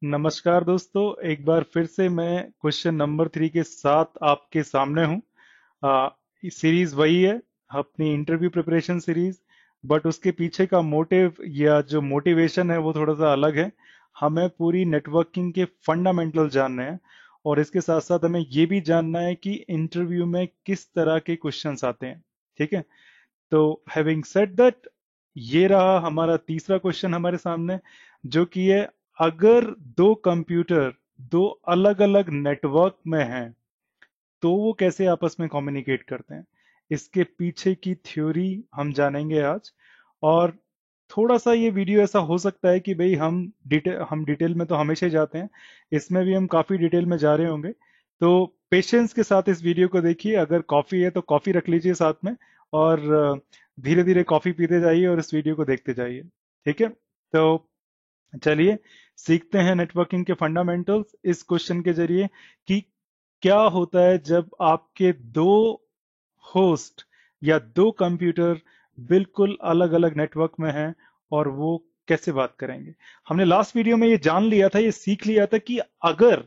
नमस्कार दोस्तों, एक बार फिर से मैं क्वेश्चन नंबर 3 के साथ आपके सामने हूँ। सीरीज वही है, अपनी इंटरव्यू प्रिपरेशन सीरीज। बट उसके पीछे का मोटिव या जो मोटिवेशन है वो थोड़ा सा अलग है। हमें पूरी नेटवर्किंग के फंडामेंटल जानने हैं और इसके साथ साथ हमें ये भी जानना है कि इंटरव्यू में किस तरह के क्वेश्चंस आते हैं। ठीक है, तो हैविंग सेड दैट, ये रहा हमारा तीसरा क्वेश्चन हमारे सामने, जो कि है, अगर दो कंप्यूटर दो अलग अलग नेटवर्क में हैं तो वो कैसे आपस में कम्युनिकेट करते हैं। इसके पीछे की थ्योरी हम जानेंगे आज। और थोड़ा सा ये वीडियो ऐसा हो सकता है कि भाई हम डिटेल में तो हमेशा ही जाते हैं, इसमें भी हम काफी डिटेल में जा रहे होंगे। तो पेशेंस के साथ इस वीडियो को देखिए। अगर कॉफी है तो कॉफी रख लीजिए साथ में, और धीरे धीरे कॉफी पीते जाइए और इस वीडियो को देखते जाइए। ठीक है, तो चलिए सीखते हैं नेटवर्किंग के फंडामेंटल्स इस क्वेश्चन के जरिए कि क्या होता है जब आपके दो होस्ट या दो कंप्यूटर बिल्कुल अलग अलग नेटवर्क में हैं और वो कैसे बात करेंगे। हमने लास्ट वीडियो में ये जान लिया था, ये सीख लिया था कि अगर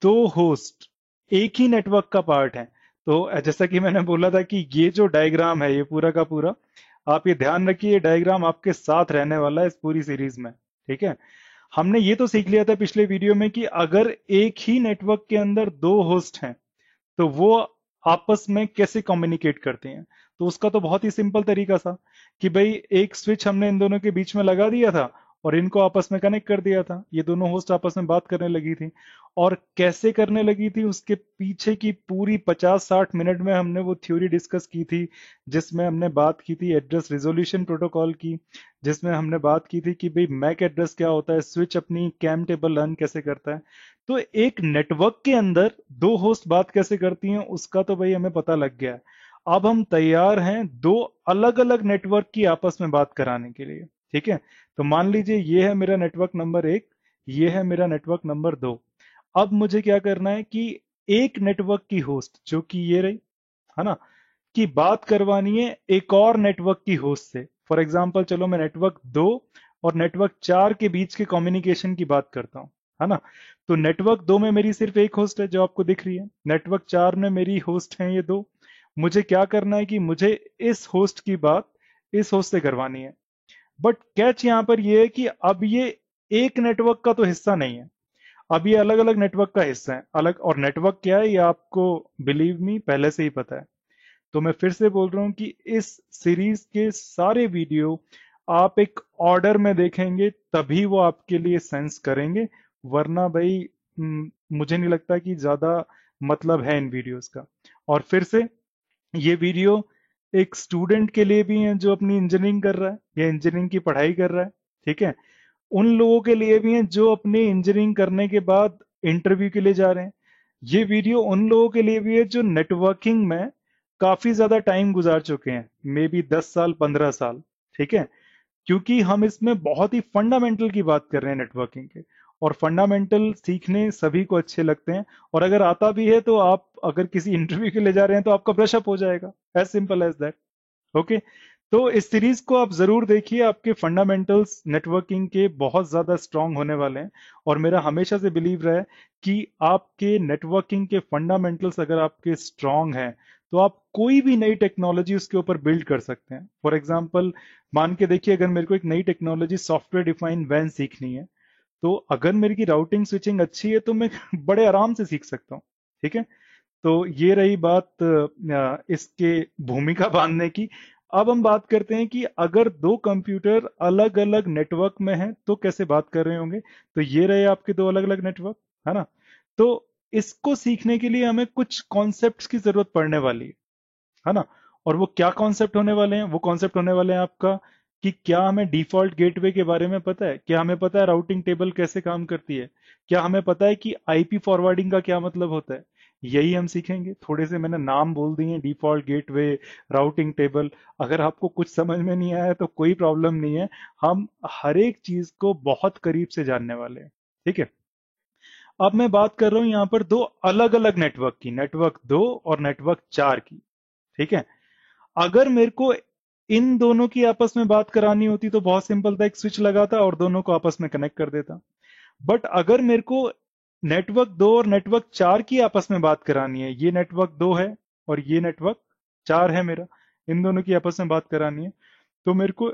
दो होस्ट एक ही नेटवर्क का पार्ट है, तो जैसा कि मैंने बोला था कि ये जो डायग्राम है ये पूरा का पूरा, आप ये ध्यान रखिए, ये डायग्राम आपके साथ रहने वाला है इस पूरी सीरीज में। ठीक है, हमने ये तो सीख लिया था पिछले वीडियो में कि अगर एक ही नेटवर्क के अंदर दो होस्ट हैं तो वो आपस में कैसे कम्युनिकेट करते हैं। तो उसका तो बहुत ही सिंपल तरीका था कि भाई एक स्विच हमने इन दोनों के बीच में लगा दिया था और इनको आपस में कनेक्ट कर दिया था, ये दोनों होस्ट आपस में बात करने लगी थी। और कैसे करने लगी थी उसके पीछे की पूरी 50-60 मिनट में हमने वो थ्योरी डिस्कस की थी, जिसमें हमने बात की थी एड्रेस रिजोल्यूशन प्रोटोकॉल की, जिसमें हमने बात की थी कि भाई मैक एड्रेस क्या होता है, स्विच अपनी कैम टेबल रन कैसे करता है। तो एक नेटवर्क के अंदर दो होस्ट बात कैसे करती हैं उसका तो भाई हमें पता लग गया है। अब हम तैयार हैं दो अलग अलग नेटवर्क की आपस में बात कराने के लिए। ठीक है, तो मान लीजिए ये है मेरा नेटवर्क नंबर 1, ये है मेरा नेटवर्क नंबर 2। अब मुझे क्या करना है कि एक नेटवर्क की होस्ट जो कि ये रही, है ना, की बात करवानी है एक और नेटवर्क की होस्ट से। फॉर एग्जाम्पल चलो मैं नेटवर्क 2 और नेटवर्क 4 के बीच के कम्युनिकेशन की बात करता हूं, है ना। तो नेटवर्क 2 में मेरी सिर्फ एक होस्ट है जो आपको दिख रही है, नेटवर्क 4 में मेरी होस्ट है ये दो। मुझे क्या करना है कि मुझे इस होस्ट की बात इस होस्ट से करवानी है। बट कैच यहां पर यह है कि अब ये एक नेटवर्क का तो हिस्सा नहीं है, अब ये अलग अलग नेटवर्क का हिस्सा है अलग। और नेटवर्क क्या है ये आपको बिलीव मी पहले से ही पता है। तो मैं फिर से बोल रहा हूं कि इस सीरीज के सारे वीडियो आप एक ऑर्डर में देखेंगे तभी वो आपके लिए सेंस करेंगे, वरना भाई मुझे नहीं लगता कि ज्यादा मतलब है इन वीडियोस का। और फिर से ये वीडियो एक स्टूडेंट के लिए भी है जो अपनी इंजीनियरिंग कर रहा है या इंजीनियरिंग की पढ़ाई कर रहा है। ठीक है, उन लोगों के लिए भी है जो अपने इंजीनियरिंग करने के बाद इंटरव्यू के लिए जा रहे हैं। ये वीडियो उन लोगों के लिए भी है जो नेटवर्किंग में काफी ज्यादा टाइम गुजार चुके हैं, मे बी 10 साल 15 साल। ठीक है, क्योंकि हम इसमें बहुत ही फंडामेंटल की बात कर रहे हैं नेटवर्किंग के, और फंडामेंटल सीखने सभी को अच्छे लगते हैं। और अगर आता भी है तो आप अगर किसी इंटरव्यू के लिए जा रहे हैं तो आपका ब्रश अप हो जाएगा, as simple as that. Okay, तो इस सीरीज को आप जरूर देखिए, आपके फंडामेंटल्स नेटवर्किंग के बहुत ज्यादा स्ट्रांग होने वाले हैं। और मेरा हमेशा से बिलीव रहा है कि आपके नेटवर्किंग के फंडामेंटल्स अगर आपके स्ट्रांग हैं तो आप कोई भी नई टेक्नोलॉजी उसके ऊपर बिल्ड कर सकते हैं। फॉर एग्जाम्पल मान के देखिए, अगर मेरे को एक नई टेक्नोलॉजी सॉफ्टवेयर डिफाइंड वैन सीखनी है, तो अगर मेरी की राउटिंग स्विचिंग अच्छी है तो मैं बड़े आराम से सीख सकता हूँ। ठीक है, तो ये रही बात इसके भूमिका बांधने की। अब हम बात करते हैं कि अगर दो कंप्यूटर अलग अलग नेटवर्क में हैं तो कैसे बात कर रहे होंगे। तो ये रहे आपके दो अलग अलग नेटवर्क, है ना। तो इसको सीखने के लिए हमें कुछ कॉन्सेप्ट्स की जरूरत पड़ने वाली है ना। और वो क्या कॉन्सेप्ट होने वाले हैं, वो कॉन्सेप्ट होने वाले हैं आपका कि क्या हमें डिफॉल्ट गेटवे के बारे में पता है, क्या हमें पता है राउटिंग टेबल कैसे काम करती है, क्या हमें पता है कि आईपी फॉरवर्डिंग का क्या मतलब होता है। यही हम सीखेंगे। थोड़े से मैंने नाम बोल दिए, डिफॉल्ट गेटवे, राउटिंग टेबल। अगर आपको कुछ समझ में नहीं आया तो कोई प्रॉब्लम नहीं है, हम हर एक चीज को बहुत करीब से जानने वाले हैं। ठीक है, अब मैं बात कर रहा हूं यहां पर दो अलग अलग नेटवर्क की, नेटवर्क 2 और नेटवर्क 4 की। ठीक है, अगर मेरे को इन दोनों की आपस में बात करानी होती तो बहुत सिंपल था, एक स्विच लगाता और दोनों को आपस में कनेक्ट कर देता। बट अगर मेरे को नेटवर्क 2 और नेटवर्क 4 की आपस में बात करानी है, ये नेटवर्क 2 है और ये नेटवर्क 4 है मेरा, इन दोनों की आपस में बात करानी है, तो मेरे को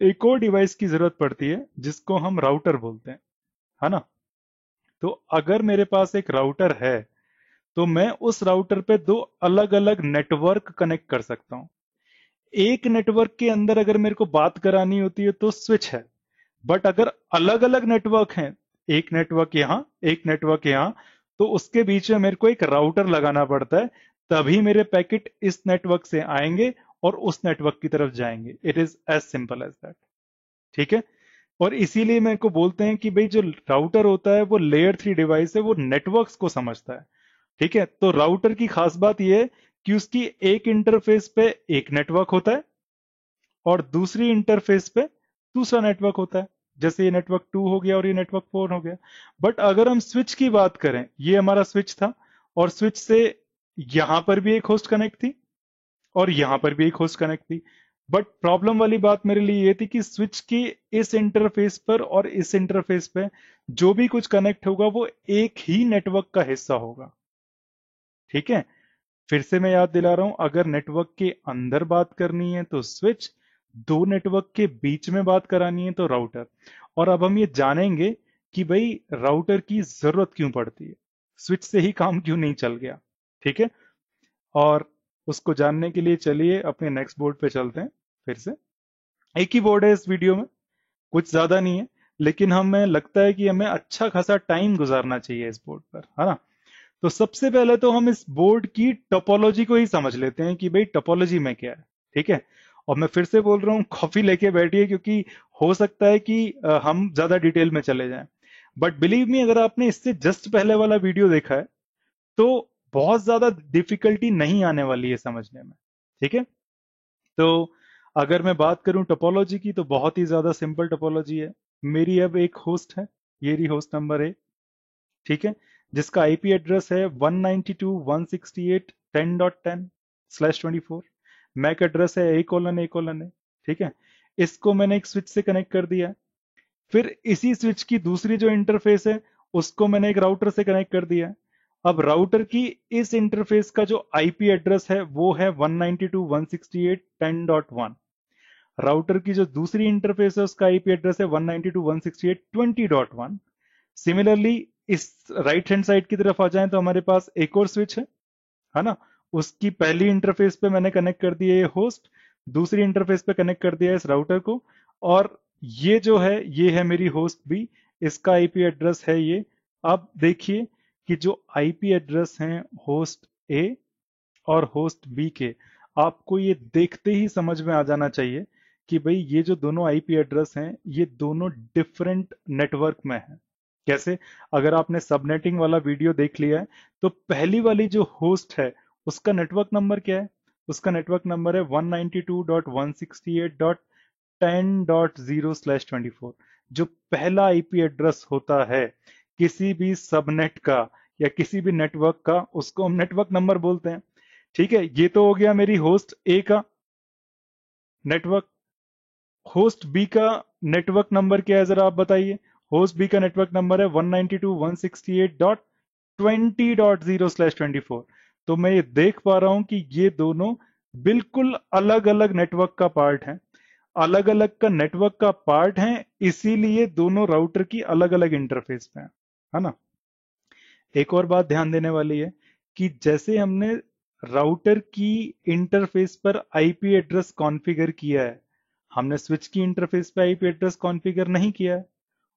एक और डिवाइस की जरूरत पड़ती है जिसको हम राउटर बोलते हैं, है ना। तो अगर मेरे पास एक राउटर है तो मैं उस राउटर पे दो अलग अलग नेटवर्क कनेक्ट कर सकता हूं। एक नेटवर्क के अंदर अगर मेरे को बात करानी होती है तो स्विच है, बट अगर अलग अलग नेटवर्क हैं, एक नेटवर्क यहां एक नेटवर्क यहां, तो उसके बीच में मेरे को एक राउटर लगाना पड़ता है, तभी मेरे पैकेट इस नेटवर्क से आएंगे और उस नेटवर्क की तरफ जाएंगे। It is as simple as that. ठीक है। और इसीलिए मेरे को बोलते हैं कि भाई जो राउटर होता है वो लेयर 3 डिवाइस है, वो नेटवर्क्स को समझता है। ठीक है। तो राउटर की खास बात यह है कि उसकी एक इंटरफेस पे एक नेटवर्क होता है और दूसरी इंटरफेस पे दूसरा नेटवर्क होता है। जैसे ये नेटवर्क 2 हो गया और ये नेटवर्क 4 हो गया। बट अगर हम स्विच की बात करें, ये हमारा स्विच था और स्विच से यहां पर भी एक होस्ट कनेक्ट थी और यहां पर भी एक होस्ट कनेक्ट थी। बट प्रॉब्लम वाली बात मेरे लिए ये थी कि स्विच की इस इंटरफेस पर और इस इंटरफेस पे जो भी कुछ कनेक्ट होगा वो एक ही नेटवर्क का हिस्सा होगा। ठीक है। फिर से मैं याद दिला रहा हूं, अगर नेटवर्क के अंदर बात करनी है तो स्विच, दो नेटवर्क के बीच में बात करानी है तो राउटर। और अब हम ये जानेंगे कि भाई राउटर की जरूरत क्यों पड़ती है, स्विच से ही काम क्यों नहीं चल गया। ठीक है। और उसको जानने के लिए चलिए अपने नेक्स्ट बोर्ड पे चलते हैं। फिर से एक ही बोर्ड है इस वीडियो में, कुछ ज्यादा नहीं है, लेकिन हमें लगता है कि हमें अच्छा खासा टाइम गुजारना चाहिए इस बोर्ड पर, है ना। तो सबसे पहले तो हम इस बोर्ड की टोपोलॉजी को ही समझ लेते हैं कि भाई टोपोलॉजी में क्या है। ठीक है। और मैं फिर से बोल रहा हूँ, कॉफी लेके बैठिए, क्योंकि हो सकता है कि हम ज्यादा डिटेल में चले जाएं। बट बिलीव मी, अगर आपने इससे जस्ट पहले वाला वीडियो देखा है तो बहुत ज्यादा डिफिकल्टी नहीं आने वाली है समझने में। ठीक है। तो अगर मैं बात करूं टोपोलॉजी की, तो बहुत ही ज्यादा सिंपल टोपोलॉजी है। मेरी अब एक होस्ट है, ये रही होस्ट नंबर ए। ठीक है। जिसका आईपी एड्रेस है 192.168.10.10/24। मैक एड्रेस है A:A:A। ठीक है। इसको मैंने एक स्विच से कनेक्ट कर दिया है। फिर इसी स्विच की दूसरी जो इंटरफेस है उसको मैंने एक राउटर से कनेक्ट कर दिया है। अब राउटर की इस इंटरफेस का जो आईपी एड्रेस है वो है 192.168.10.1। राउटर की जो दूसरी इंटरफेस है उसका आईपी एड्रेस है 192.168.20.1। सिमिलरली इस राइट हैंड साइड की तरफ आ जाएं तो हमारे पास एक और स्विच है ना। उसकी पहली इंटरफेस पे मैंने कनेक्ट कर दिया ये होस्ट, दूसरी इंटरफेस पे कनेक्ट कर दिया इस राउटर को, और ये जो है ये है मेरी होस्ट बी, इसका आईपी एड्रेस है ये। अब देखिए कि जो आईपी एड्रेस हैं होस्ट ए और होस्ट बी के, आपको ये देखते ही समझ में आ जाना चाहिए कि भाई ये जो दोनों आईपी एड्रेस हैं ये दोनों डिफरेंट नेटवर्क में हैं। कैसे? अगर आपने सबनेटिंग वाला वीडियो देख लिया है तो पहली वाली जो होस्ट है उसका नेटवर्क नंबर क्या है? उसका नेटवर्क नंबर है 192.168.10.0/24। जो पहला आईपी एड्रेस होता है किसी भी सबनेट का या किसी भी नेटवर्क का, उसको हम नेटवर्क नंबर बोलते हैं। ठीक है। ये तो हो गया मेरी होस्ट ए का नेटवर्क। होस्ट बी का नेटवर्क नंबर क्या है जरा आप बताइए? होस्ट बी का नेटवर्क नंबर है 192.168.20.0/24। तो मैं ये देख पा रहा हूं कि ये दोनों बिल्कुल अलग अलग नेटवर्क का पार्ट हैं, अलग अलग का नेटवर्क का पार्ट हैं, इसीलिए दोनों राउटर की अलग अलग इंटरफेस पे है ना। एक और बात ध्यान देने वाली है कि जैसे हमने राउटर की इंटरफेस पर आईपी एड्रेस कॉन्फ़िगर किया है, हमने स्विच की इंटरफेस पे आईपी एड्रेस कॉन्फ़िगर नहीं किया है,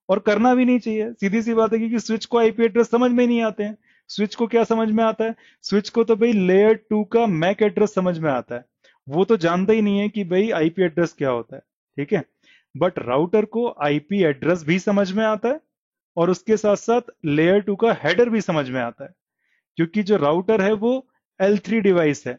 और करना भी नहीं चाहिए। सीधी सी बात है, क्योंकि स्विच को आईपी एड्रेस समझ में नहीं आते हैं। स्विच को क्या समझ में आता है? स्विच को तो भाई लेयर 2 का मैक एड्रेस समझ में आता है, वो तो जानता ही नहीं है कि भाई आईपी एड्रेस क्या होता है। ठीक है। बट राउटर को आईपी एड्रेस भी समझ में आता है और उसके साथ साथ लेयर 2 का हेडर भी समझ में आता है, क्योंकि जो राउटर है वो L3 डिवाइस है।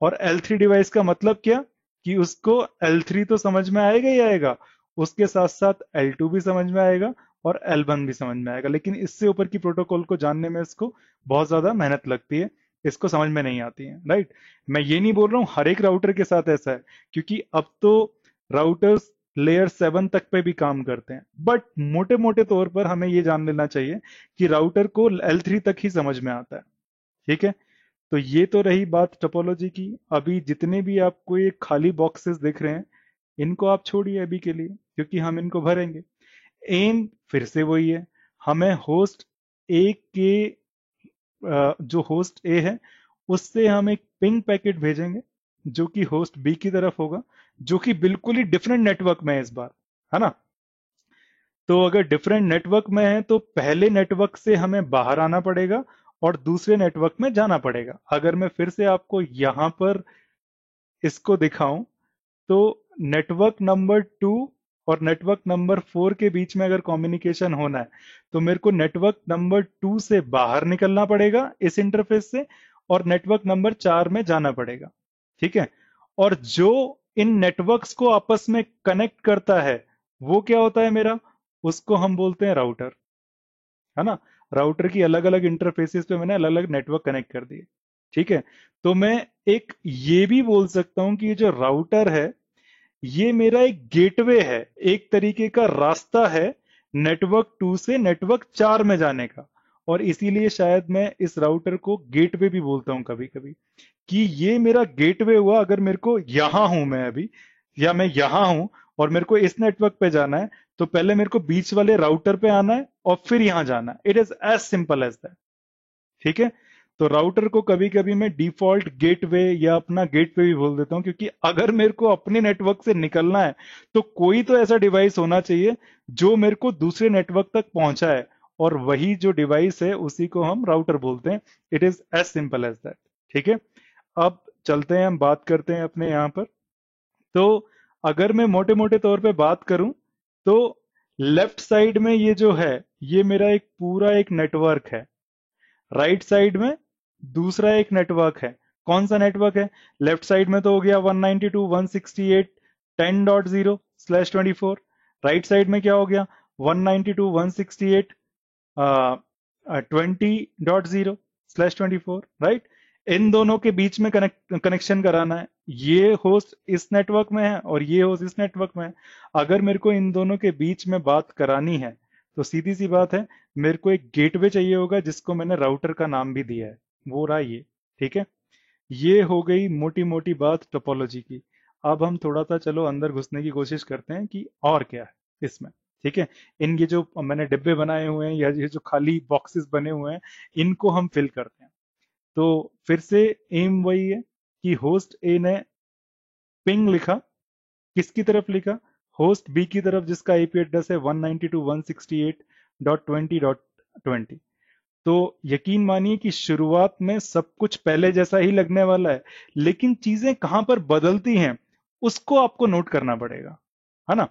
और L3 डिवाइस का मतलब क्या? कि उसको L3 तो समझ में आएगा ही आएगा, उसके साथ साथ L2 भी समझ में आएगा और L1 भी समझ में आएगा। लेकिन इससे ऊपर की प्रोटोकॉल को जानने में इसको बहुत ज्यादा मेहनत लगती है, इसको समझ में नहीं आती है। राइट। मैं ये नहीं बोल रहा हूं हर एक राउटर के साथ ऐसा है, क्योंकि अब तो राउटर्स लेयर 7 तक पे भी काम करते हैं, बट मोटे मोटे तौर पर हमें ये जान लेना चाहिए कि राउटर को L3 तक ही समझ में आता है। ठीक है, तो ये तो रही बात टोपोलॉजी की। अभी जितने भी आपको ये खाली बॉक्सेस दिख रहे हैं, इनको आप छोड़िए अभी के लिए, क्योंकि हम इनको भरेंगे। एम फिर से वही है, हमें होस्ट ए के जो होस्ट ए है उससे हम एक पिंग पैकेट भेजेंगे जो कि होस्ट बी की तरफ होगा, जो कि बिल्कुल ही डिफरेंट नेटवर्क में है इस बार, है ना। तो अगर डिफरेंट नेटवर्क में है तो पहले नेटवर्क से हमें बाहर आना पड़ेगा और दूसरे नेटवर्क में जाना पड़ेगा। अगर मैं फिर से आपको यहां पर इसको दिखाऊं, तो नेटवर्क नंबर 2 और नेटवर्क नंबर 4 के बीच में अगर कम्युनिकेशन होना है तो मेरे को नेटवर्क नंबर 2 से बाहर निकलना पड़ेगा इस इंटरफेस से, और नेटवर्क नंबर 4 में जाना पड़ेगा। ठीक है, और जो इन नेटवर्क्स को आपस में कनेक्ट करता है वो क्या होता है मेरा, उसको हम बोलते हैं राउटर, है ना। राउटर की अलग अलग इंटरफेसेस पे मैंने अलग अलग नेटवर्क कनेक्ट कर दिए। ठीक है, तो मैं एक ये भी बोल सकता हूं कि ये जो राउटर है ये मेरा एक गेटवे है, एक तरीके का रास्ता है नेटवर्क 2 से नेटवर्क 4 में जाने का। और इसीलिए शायद मैं इस राउटर को गेटवे भी बोलता हूं कभी कभी, कि ये मेरा गेटवे हुआ। अगर मेरे को यहां हूं मैं अभी, या मैं यहां हूं और मेरे को इस नेटवर्क पे जाना है, तो पहले मेरे को बीच वाले राउटर पे आना है और फिर यहां जाना है। It is as simple as that. ठीक है, तो राउटर को कभी कभी मैं डिफॉल्ट गेटवे या अपना गेटवे भी बोल देता हूं, क्योंकि अगर मेरे को अपने नेटवर्क से निकलना है तो कोई तो ऐसा डिवाइस होना चाहिए जो मेरे को दूसरे नेटवर्क तक पहुंचाए, और वही जो डिवाइस है उसी को हम राउटर बोलते हैं। It is as simple as that. ठीक है, अब चलते हैं, हम बात करते हैं अपने यहां पर। तो अगर मैं मोटे मोटे तौर पे बात करूं, तो लेफ्ट साइड में ये जो है ये मेरा एक पूरा एक नेटवर्क है। राइट साइड में दूसरा एक नेटवर्क है। कौन सा नेटवर्क है? लेफ्ट साइड में तो हो गया 192.168.10.0/24। राइट साइड में क्या हो गया? 192.168 20.0/24, राइट। इन दोनों के बीच में कनेक्शन कराना है। ये होस्ट इस नेटवर्क में है और ये होस्ट इस नेटवर्क में है। अगर मेरे को इन दोनों के बीच में बात करानी है तो सीधी सी बात है, मेरे को एक गेटवे चाहिए होगा जिसको मैंने राउटर का नाम भी दिया है, वो रहा ये। ठीक है, ये हो गई मोटी मोटी बात टोपोलॉजी की। अब हम थोड़ा सा चलो अंदर घुसने की कोशिश करते हैं कि और क्या है इसमें। ठीक है, इन ये जो मैंने डिब्बे बनाए हुए हैं या ये जो खाली बॉक्सेस बने हुए हैं, इनको हम फिल करते हैं। तो फिर से एम वही है कि होस्ट ए ने पिंग लिखा, किसकी तरफ लिखा? होस्ट बी की तरफ, जिसका आईपी एड्रेस है 192.168.20.20। तो यकीन मानिए कि शुरुआत में सब कुछ पहले जैसा ही लगने वाला है, लेकिन चीजें कहां पर बदलती हैं उसको आपको नोट करना पड़ेगा, है ना।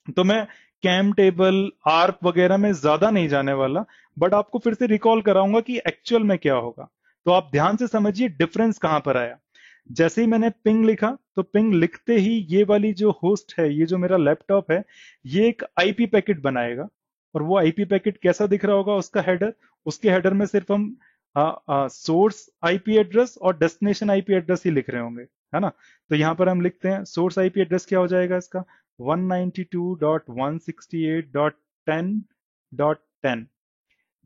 तो मैं कैम टेबल आर्प वगैरह में ज्यादा नहीं जाने वाला, बट आपको फिर से रिकॉल कराऊंगा कि एक्चुअल में क्या होगा। तो आप ध्यान से समझिए डिफरेंस कहां पर आया। जैसे ही मैंने पिंग लिखा, तो पिंग लिखते ही ये वाली जो होस्ट है, ये जो मेरा लैपटॉप है, ये एक आईपी पैकेट बनाएगा। और वो आईपी पैकेट कैसा दिख रहा होगा? उसका हेडर, उसके हेडर में सिर्फ हम सोर्स आईपी एड्रेस और डेस्टिनेशन आईपी एड्रेस ही लिख रहे होंगे, है ना। तो यहां पर हम लिखते हैं सोर्स आईपी एड्रेस क्या हो जाएगा इसका, 192.168.10.10।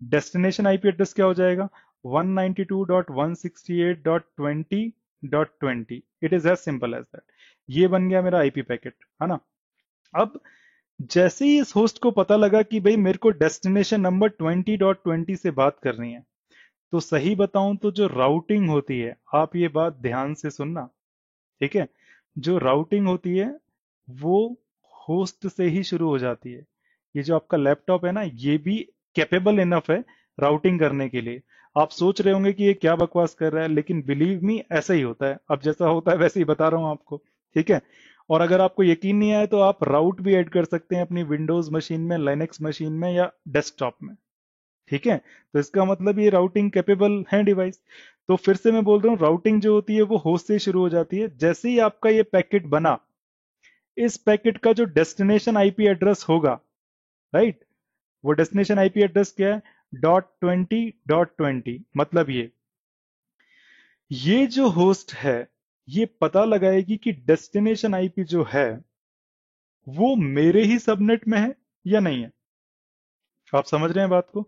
डेस्टिनेशन आईपी एड्रेस क्या हो जाएगा? 192.168.20.20। It is as simple as that. ये बन गया मेरा आईपी पैकेट, है ना। अब जैसे ही इस होस्ट को पता लगा कि भाई मेरे को डेस्टिनेशन नंबर 20.20 से बात करनी है, तो सही बताऊं तो जो राउटिंग होती है, आप ये बात ध्यान से सुनना, ठीक है। जो राउटिंग होती है वो होस्ट से ही शुरू हो जाती है। ये जो आपका लैपटॉप है ना, ये भी कैपेबल इनफ है राउटिंग करने के लिए। आप सोच रहे होंगे कि ये क्या बकवास कर रहा है, लेकिन बिलीव मी ऐसा ही होता है। अब जैसा होता है वैसे ही बता रहा हूं आपको, ठीक है। और अगर आपको यकीन नहीं आए तो आप राउट भी ऐड कर सकते हैं अपनी विंडोज मशीन में, लाइनेक्स मशीन में या डेस्कटॉप में। ठीक है, तो इसका मतलब ये राउटिंग कैपेबल है डिवाइस। तो फिर से मैं बोल रहा हूँ, राउटिंग जो होती है वो होस्ट से शुरू हो जाती है। जैसे ही आपका ये पैकेट बना, इस पैकेट का जो डेस्टिनेशन आईपी एड्रेस होगा, राइट, वो डेस्टिनेशन आईपी एड्रेस क्या है? .20.20। मतलब ये जो होस्ट है ये पता लगाएगी कि डेस्टिनेशन आईपी जो है वो मेरे ही सबनेट में है या नहीं है। आप समझ रहे हैं बात को।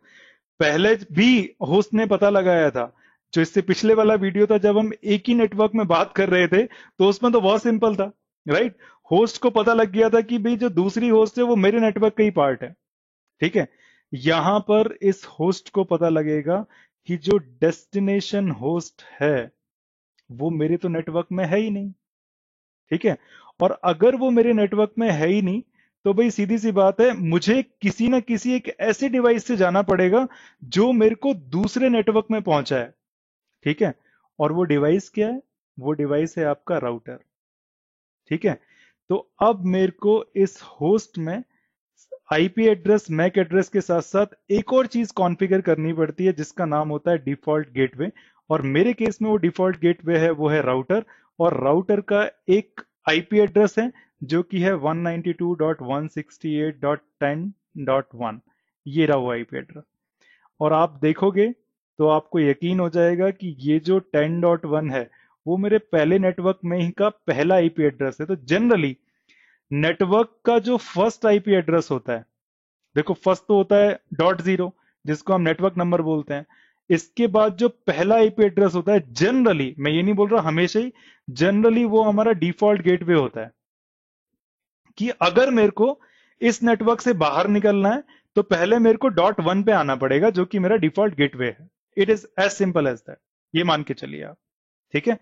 पहले भी होस्ट ने पता लगाया था। जो इससे पिछले वाला वीडियो था जब हम एक ही नेटवर्क में बात कर रहे थे, तो उसमें तो बहुत सिंपल था, राइट। होस्ट को पता लग गया था कि भाई जो दूसरी होस्ट है वो मेरे नेटवर्क का ही पार्ट है। ठीक है। यहां पर इस होस्ट को पता लगेगा कि जो डेस्टिनेशन होस्ट है वो मेरे तो नेटवर्क में है ही नहीं। ठीक है। और अगर वो मेरे नेटवर्क में है ही नहीं, तो भाई सीधी सी बात है, मुझे किसी ना किसी एक ऐसे डिवाइस से जाना पड़ेगा जो मेरे को दूसरे नेटवर्क में पहुंचाए। ठीक है। और वो डिवाइस क्या है? वो डिवाइस है आपका राउटर। ठीक है। तो अब मेरे को इस होस्ट में आईपी एड्रेस, मैक एड्रेस के साथ साथ एक और चीज कॉन्फ़िगर करनी पड़ती है जिसका नाम होता है डिफॉल्ट गेटवे। और मेरे केस में वो डिफॉल्ट गेटवे है, वो है राउटर। और राउटर का एक आईपी एड्रेस है जो कि है 192.168.10.1। ये रहा वो आईपी एड्रेस। और आप देखोगे तो आपको यकीन हो जाएगा कि ये जो 10.1 है वो मेरे पहले नेटवर्क में ही का पहला आईपी एड्रेस है। तो जनरली नेटवर्क का जो फर्स्ट आईपी एड्रेस होता है, देखो फर्स्ट तो होता है .0 जिसको हम नेटवर्क नंबर बोलते हैं। इसके बाद जो पहला आईपी एड्रेस होता है, जनरली, मैं ये नहीं बोल रहा हमेशा ही, जनरली वो हमारा डिफॉल्ट गेटवे होता है। कि अगर मेरे को इस नेटवर्क से बाहर निकलना है तो पहले मेरे को .1 पे आना पड़ेगा जो कि मेरा डिफॉल्ट गेटवे है। It is as simple as that. ये मान के चलिए आप। ठीक है।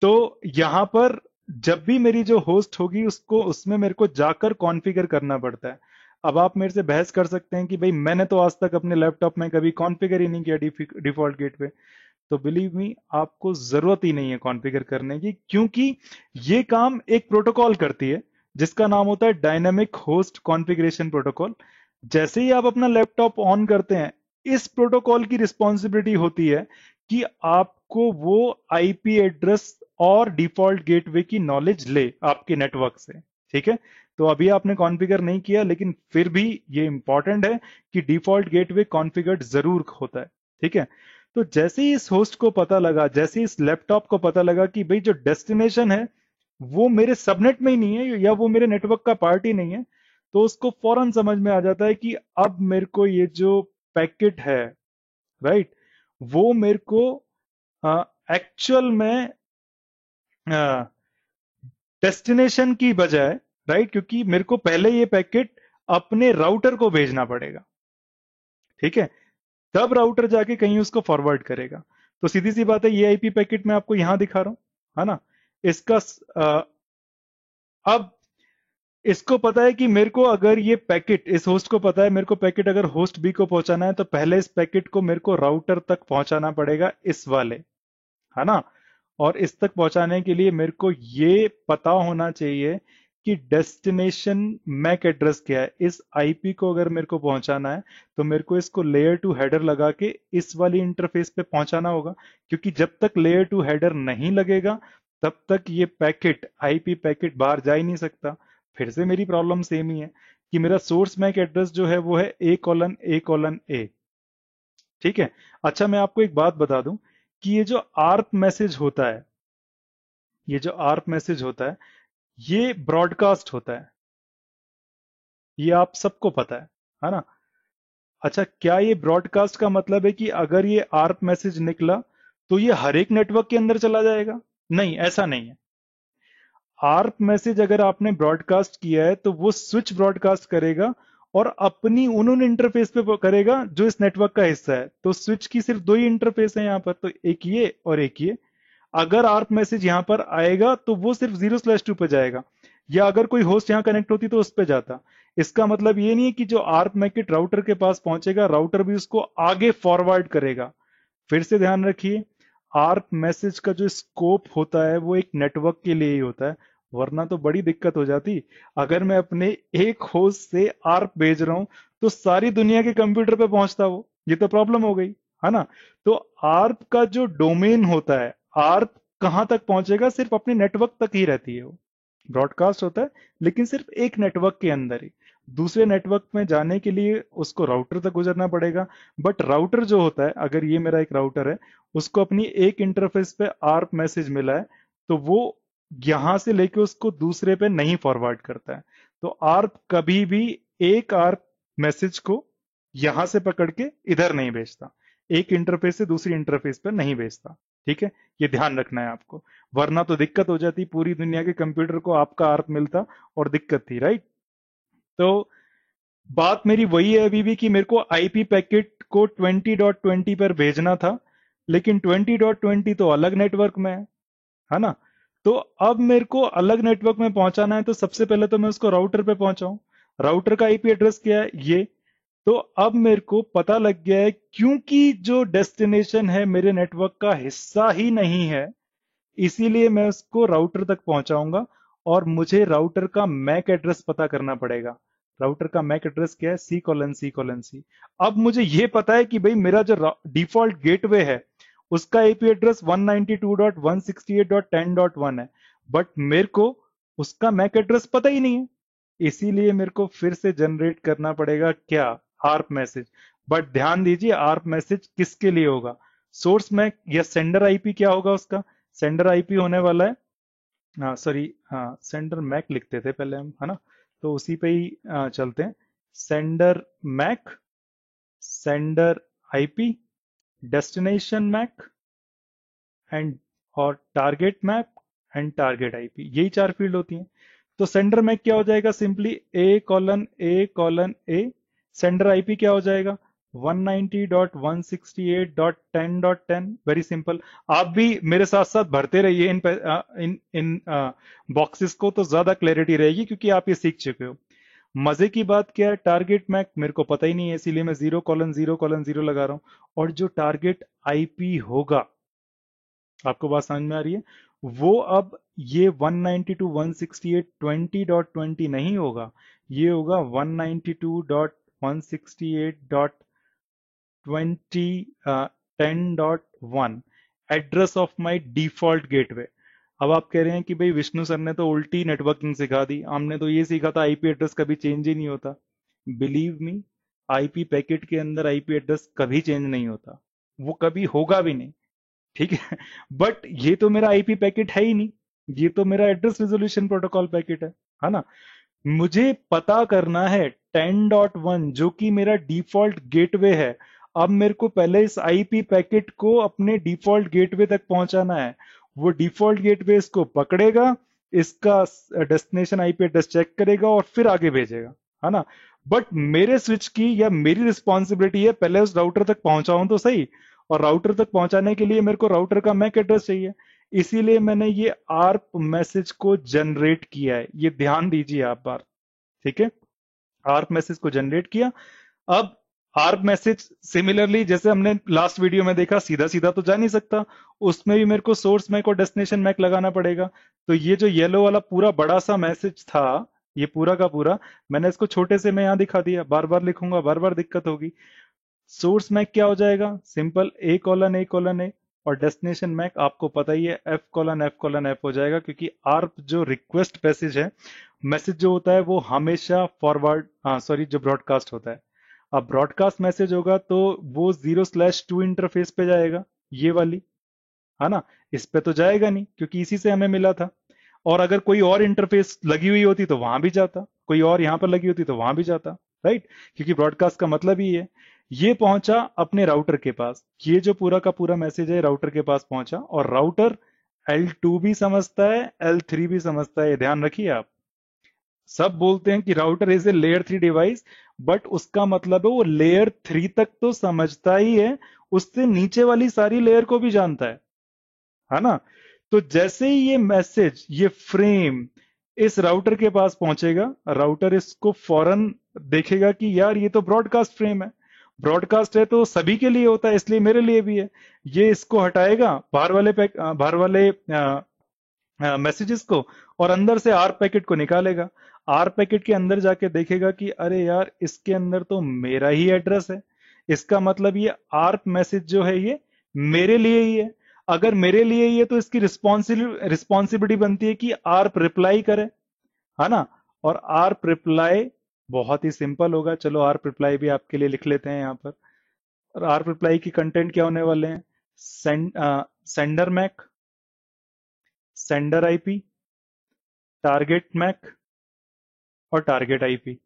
तो यहां पर जब भी मेरी जो होस्ट होगी उसको उसमें मेरे को जाकर कॉन्फ़िगर करना पड़ता है। अब आप मेरे से बहस कर सकते हैं कि भाई मैंने तो आज तक अपने लैपटॉप में कभी कॉन्फ़िगर ही नहीं किया डिफॉल्ट गेटवे। तो बिलीव मी, आपको जरूरत ही नहीं है कॉन्फ़िगर करने की, क्योंकि ये काम एक प्रोटोकॉल करती है जिसका नाम होता है डायनामिक होस्ट कॉन्फ़िगरेशन प्रोटोकॉल। जैसे ही आप अपना लैपटॉप ऑन करते हैं, इस प्रोटोकॉल की रिस्पॉन्सिबिलिटी होती है कि आपको वो आईपी एड्रेस और डिफॉल्ट गेटवे की नॉलेज ले आपके नेटवर्क से। ठीक है। तो अभी आपने कॉन्फ़िगर नहीं किया, लेकिन फिर भी ये इंपॉर्टेंट है कि डिफॉल्ट गेटवे कॉन्फ़िगर्ड जरूर होता है। ठीक है। तो जैसे ही इस होस्ट को पता लगा, जैसे ही इस लैपटॉप को पता लगा कि भाई जो डेस्टिनेशन है वो मेरे सबनेट में ही नहीं है या वो मेरे नेटवर्क का पार्ट ही नहीं है, तो उसको फौरन समझ में आ जाता है कि अब मेरे को ये जो पैकेट है, राइट, वो मेरे को एक्चुअल में डेस्टिनेशन की बजाय, राइट, क्योंकि मेरे को पहले ये पैकेट अपने राउटर को भेजना पड़ेगा। ठीक है। तब राउटर जाके कहीं उसको फॉरवर्ड करेगा। तो सीधी सी बात है, ये आईपी पैकेट मैं आपको यहां दिखा रहा हूं, है ना। इसका अब इसको पता है कि मेरे को अगर ये पैकेट, इस होस्ट को पता है मेरे को पैकेट अगर होस्ट बी को पहुंचाना है तो पहले इस पैकेट को मेरे को राउटर तक पहुंचाना पड़ेगा, इस वाले, है ना। और इस तक पहुंचाने के लिए मेरे को ये पता होना चाहिए कि डेस्टिनेशन मैक एड्रेस क्या है। इस आईपी को अगर मेरे को पहुंचाना है तो मेरे को इसको लेयर टू हेडर लगा के इस वाली इंटरफेस पे पहुंचाना होगा, क्योंकि जब तक लेयर टू हेडर नहीं लगेगा तब तक ये पैकेट, आईपी पैकेट बाहर जा ही नहीं सकता। फिर से मेरी प्रॉब्लम सेम ही है कि मेरा सोर्स मैक एड्रेस जो है वो है A:A:A। ठीक है। अच्छा, मैं आपको एक बात बता दूं कि ये जो आर्प मैसेज होता है, ये जो आर्प मैसेज होता है, ये ब्रॉडकास्ट होता है। ये आप सबको पता है ना। अच्छा, क्या ये ब्रॉडकास्ट का मतलब है कि अगर ये आर्प मैसेज निकला तो ये हर एक नेटवर्क के अंदर चला जाएगा? नहीं, ऐसा नहीं है। आर्प मैसेज अगर आपने ब्रॉडकास्ट किया है तो वो स्विच ब्रॉडकास्ट करेगा और अपनी उन इंटरफेस पे करेगा जो इस नेटवर्क का हिस्सा है। तो स्विच की सिर्फ दो ही इंटरफेस है यहाँ पर, तो एक ये और एक ये। अगर आर्प मैसेज यहां पर आएगा तो वो सिर्फ 0/2 पे जाएगा, या अगर कोई होस्ट यहां कनेक्ट होती तो उस पे जाता। इसका मतलब ये नहीं है कि जो आर्प मैकेट राउटर के पास पहुंचेगा राउटर भी उसको आगे फॉरवर्ड करेगा। फिर से ध्यान रखिए, आर्प मैसेज का जो स्कोप होता है वो एक नेटवर्क के लिए ही होता है, वरना तो बड़ी दिक्कत हो जाती। अगर मैं अपने एक होस्ट से आर्प भेज रहा हूं तो सारी दुनिया के कंप्यूटर पे पहुंचता वो, ये तो प्रॉब्लम हो गई, है ना। तो आर्प का जो डोमेन होता है, आर्प कहां तक पहुंचेगा, सिर्फ अपने नेटवर्क तक ही रहती है वो। ब्रॉडकास्ट होता है लेकिन सिर्फ एक नेटवर्क के अंदर ही। दूसरे नेटवर्क में जाने के लिए उसको राउटर तक गुजरना पड़ेगा। बट राउटर जो होता है, अगर ये मेरा एक राउटर है, उसको अपनी एक इंटरफेस पे आर्प मैसेज मिला है, तो वो यहां से लेके उसको दूसरे पे नहीं फॉरवर्ड करता है। तो आर्प कभी भी एक आर्प मैसेज को यहां से पकड़ के इधर नहीं भेजता, एक इंटरफेस से दूसरी इंटरफेस पर नहीं भेजता। ठीक है, ये ध्यान रखना है आपको, वरना तो दिक्कत हो जाती, पूरी दुनिया के कंप्यूटर को आपका आर्प मिलता और दिक्कत थी, राइट। तो बात मेरी वही है अभी भी कि मेरे को आईपी पैकेट को 20.20 पर भेजना था, लेकिन 20.20 तो अलग नेटवर्क में है ना। तो अब मेरे को अलग नेटवर्क में पहुंचाना है, तो सबसे पहले तो मैं उसको राउटर पे पहुंचाऊं। राउटर का आईपी एड्रेस क्या है, ये। तो अब मेरे को पता लग गया है, क्योंकि जो डेस्टिनेशन है मेरे नेटवर्क का हिस्सा ही नहीं है, इसीलिए मैं उसको राउटर तक पहुंचाऊंगा। और मुझे राउटर का मैक एड्रेस पता करना पड़ेगा। राउटर का मैक एड्रेस क्या है, C:C:C। अब मुझे यह पता है कि भाई मेरा जो डिफॉल्ट गेटवे है उसका आईपी एड्रेस 192.168.10.1 है, बट मेरे को उसका मैक एड्रेस पता ही नहीं है। इसीलिए मेरे को फिर से जनरेट करना पड़ेगा क्या, आर्प मैसेज। बट ध्यान दीजिए, आर्प मैसेज किसके लिए होगा, सोर्स मैक या सेंडर आईपी क्या होगा उसका। सेंडर आईपी होने वाला है, हाँ सॉरी, हाँ सेंडर मैक लिखते थे पहले हम, है ना। तो उसी पे ही चलते हैं। Sender MAC, sender IP, destination MAC and और target map and target IP, यही चार फील्ड होती हैं। तो सेंडर मैक क्या हो जाएगा, सिंपली A:A:A। सेंडर आईपी क्या हो जाएगा, 190.168.10.10। Very simple. आप भी मेरे साथ साथ भरते रहिए इन बॉक्सेस को, तो ज्यादा क्लैरिटी रहेगी, क्योंकि आप ये सीख चुके हो। मजे की बात क्या है, टारगेट मैक मेरे को पता ही नहीं है, इसीलिए मैं 0:0:0 लगा रहा हूं। और जो टारगेट आईपी होगा, आपको बात समझ में आ रही है, वो अब ये 192.168.20.20 नहीं होगा, ये होगा 192.168.20 address of my default gateway. अब आप कह रहे हैं कि भाई विष्णु सर ने तो उल्टी नेटवर्किंग सिखा दी, हमने तो ये सीखा था आईपी एड्रेस कभी चेंज ही नहीं होता। बिलीव मी, आईपी पैकेट के अंदर आईपी एड्रेस कभी चेंज नहीं होता, वो कभी होगा भी नहीं। ठीक है, बट ये तो मेरा आईपी पैकेट है ही नहीं, ये तो मेरा एड्रेस रेजोल्यूशन प्रोटोकॉल पैकेट है ना। मुझे पता करना है 10.1 जो कि मेरा डिफॉल्ट गेटवे है। अब मेरे को पहले इस आईपी पैकेट को अपने डिफॉल्ट गेटवे तक पहुंचाना है। वो डिफॉल्ट गेटवे इसको पकड़ेगा, इसका डेस्टिनेशन आईपी एड्रेस चेक करेगा और फिर आगे भेजेगा, है ना। बट मेरे स्विच की या मेरी रिस्पॉन्सिबिलिटी है पहले उस राउटर तक पहुंचाऊं तो सही, और राउटर तक पहुंचाने के लिए मेरे को राउटर का मैक एड्रेस चाहिए। इसीलिए मैंने ये आर्प मैसेज को जनरेट किया है, ये ध्यान दीजिए आप बार। ठीक है, आर्प मैसेज को जनरेट किया। अब आर्प मैसेज सिमिलरली जैसे हमने लास्ट वीडियो में देखा, सीधा सीधा तो जा नहीं सकता, उसमें भी मेरे को सोर्स मैक और डेस्टिनेशन मैक लगाना पड़ेगा। तो ये जो येलो वाला पूरा बड़ा सा मैसेज था, ये पूरा का पूरा मैंने इसको छोटे से में यहां दिखा दिया, बार बार लिखूंगा बार बार दिक्कत होगी। सोर्स मैक क्या हो जाएगा, सिंपल A:A:A, और डेस्टिनेशन मैक आपको पता ही है F:F:F हो जाएगा, क्योंकि आर्प जो रिक्वेस्ट मैसेज है, मैसेज जो होता है वो हमेशा फॉरवर्ड, हाँ सॉरी, जो ब्रॉडकास्ट होता है। अब ब्रॉडकास्ट मैसेज होगा तो वो 0/2 इंटरफेस पे जाएगा, ये वाली, है ना। इस पे तो जाएगा नहीं, क्योंकि इसी से हमें मिला था। और अगर कोई और इंटरफेस लगी हुई होती तो वहां भी जाता, कोई और यहां पर लगी होती तो वहां भी जाता, राइट। क्योंकि ब्रॉडकास्ट का मतलब ही है। ये पहुंचा अपने राउटर के पास, ये जो पूरा का पूरा मैसेज है राउटर के पास पहुंचा, और राउटर L2 भी समझता है, L3 भी समझता है, ये ध्यान रखिए आप। सब बोलते हैं कि router is a layer 3 device, but उसका मतलब है वो लेयर 3 तक तो समझता ही है, उससे नीचे वाली सारी लेयर को भी जानता है ना। तो जैसे ही ये मैसेज, ये फ्रेम इस राउटर के पास पहुंचेगा, राउटर इसको फौरन देखेगा कि यार ये तो ब्रॉडकास्ट फ्रेम है, ब्रॉडकास्ट है तो सभी के लिए होता है, इसलिए मेरे लिए भी है। ये इसको हटाएगा बाहर वाले मैसेजेस को, और अंदर से आर पैकेट को निकालेगा। आर पैकेट के अंदर जाके देखेगा कि अरे यार इसके अंदर तो मेरा ही एड्रेस है, इसका मतलब ये आर्प मैसेज जो है ये मेरे लिए ही है। अगर मेरे लिए ही है तो इसकी रिस्पॉन्सिबिलिटी बनती है कि आर्प रिप्लाई करे, है ना। और आर्प रिप्लाई बहुत ही सिंपल होगा, चलो आर्प रिप्लाई भी आपके लिए लिख लेते हैं यहां पर। और आर्प रिप्लाई की कंटेंट क्या होने वाले हैं, sender MAC, sender IP, target MAC, और टारगेट आईपी।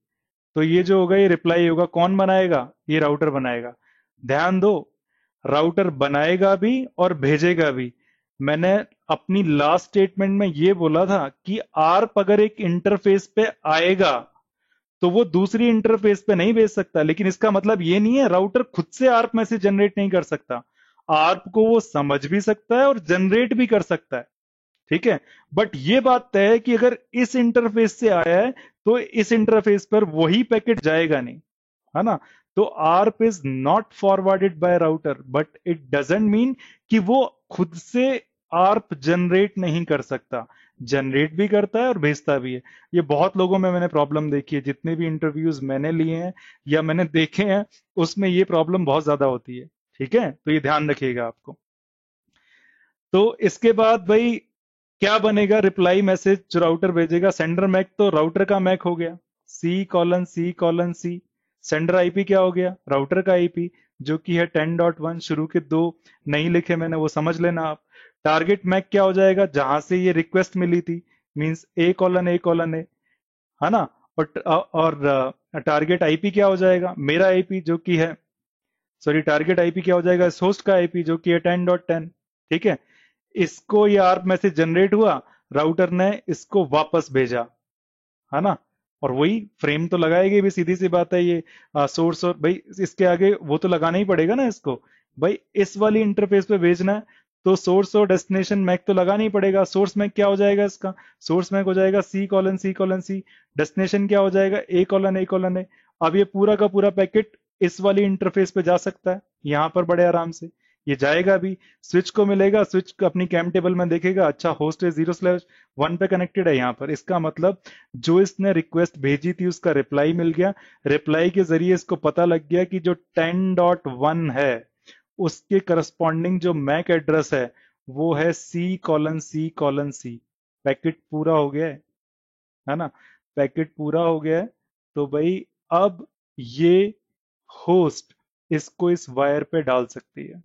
तो ये जो होगा ये रिप्लाई होगा, कौन बनाएगा? ये राउटर बनाएगा। ध्यान दो, राउटर बनाएगा भी और भेजेगा भी। मैंने अपनी लास्ट स्टेटमेंट में ये बोला था कि आर्प अगर एक इंटरफेस पे आएगा तो वो दूसरी इंटरफेस पे नहीं भेज सकता, लेकिन इसका मतलब ये नहीं है राउटर खुद से आर्प मैसेज जनरेट नहीं कर सकता। आर्प को वो समझ भी सकता है और जनरेट भी कर सकता है, ठीक है। बट ये बात तय है कि अगर इस इंटरफेस से आया है तो इस इंटरफेस पर वही पैकेट जाएगा नहीं, है ना। तो ARP is not forwarded by router, but it doesn't mean कि वो खुद से आर्प जनरेट नहीं कर सकता। जनरेट भी करता है और भेजता भी है। ये बहुत लोगों में मैंने प्रॉब्लम देखी है, जितने भी इंटरव्यूज मैंने लिए हैं या मैंने देखे हैं, उसमें ये प्रॉब्लम बहुत ज्यादा होती है, ठीक है। तो ये ध्यान रखिएगा आपको। तो इसके बाद भाई क्या बनेगा? रिप्लाई मैसेज जो राउटर भेजेगा, सेंडर मैक तो राउटर का मैक हो गया, C:C:C। सेंडर आईपी क्या हो गया? राउटर का आईपी, जो कि है 10.1। शुरू के दो नहीं लिखे मैंने, वो समझ लेना आप। टारगेट मैक क्या हो जाएगा? जहां से ये रिक्वेस्ट मिली थी, मींस A:A:A, है ना। और टारगेट आईपी क्या हो जाएगा? मेरा आईपी जो कि है, सॉरी, टारगेट आईपी क्या हो जाएगा? इस होस्ट का आईपी जो कि है 10.10, ठीक है। इसको ये आर्प मैसेज जनरेट हुआ, राउटर ने इसको वापस भेजा, है ना। और वही फ्रेम तो लगाएगी भी, सीधी सी बात है ये। सोर्स और भाई इसके आगे वो तो लगाना ही पड़ेगा ना इसको। भाई इस वाली इंटरफेस पे भेजना है तो सोर्स और डेस्टिनेशन मैक तो लगाना ही पड़ेगा। सोर्स मैक क्या हो जाएगा इसका? सोर्स मैक हो जाएगा C:C:C। डेस्टिनेशन क्या हो जाएगा? A:A:A। अब ये पूरा का पूरा पैकेट इस वाली इंटरफेस पे जा सकता है, यहां पर बड़े आराम से ये जाएगा भी। स्विच को मिलेगा, स्विच अपनी कैम टेबल में देखेगा, अच्छा होस्ट है 0/1 पे कनेक्टेड है यहाँ पर, इसका मतलब जो इसने रिक्वेस्ट भेजी थी उसका रिप्लाई मिल गया। रिप्लाई के जरिए इसको पता लग गया कि जो 10.1 है उसके करस्पॉन्डिंग जो मैक एड्रेस है वो है C:C:C। पैकेट पूरा हो गया है ना। पैकेट पूरा हो गया है। तो भाई अब ये होस्ट इसको इस वायर पे डाल सकती है।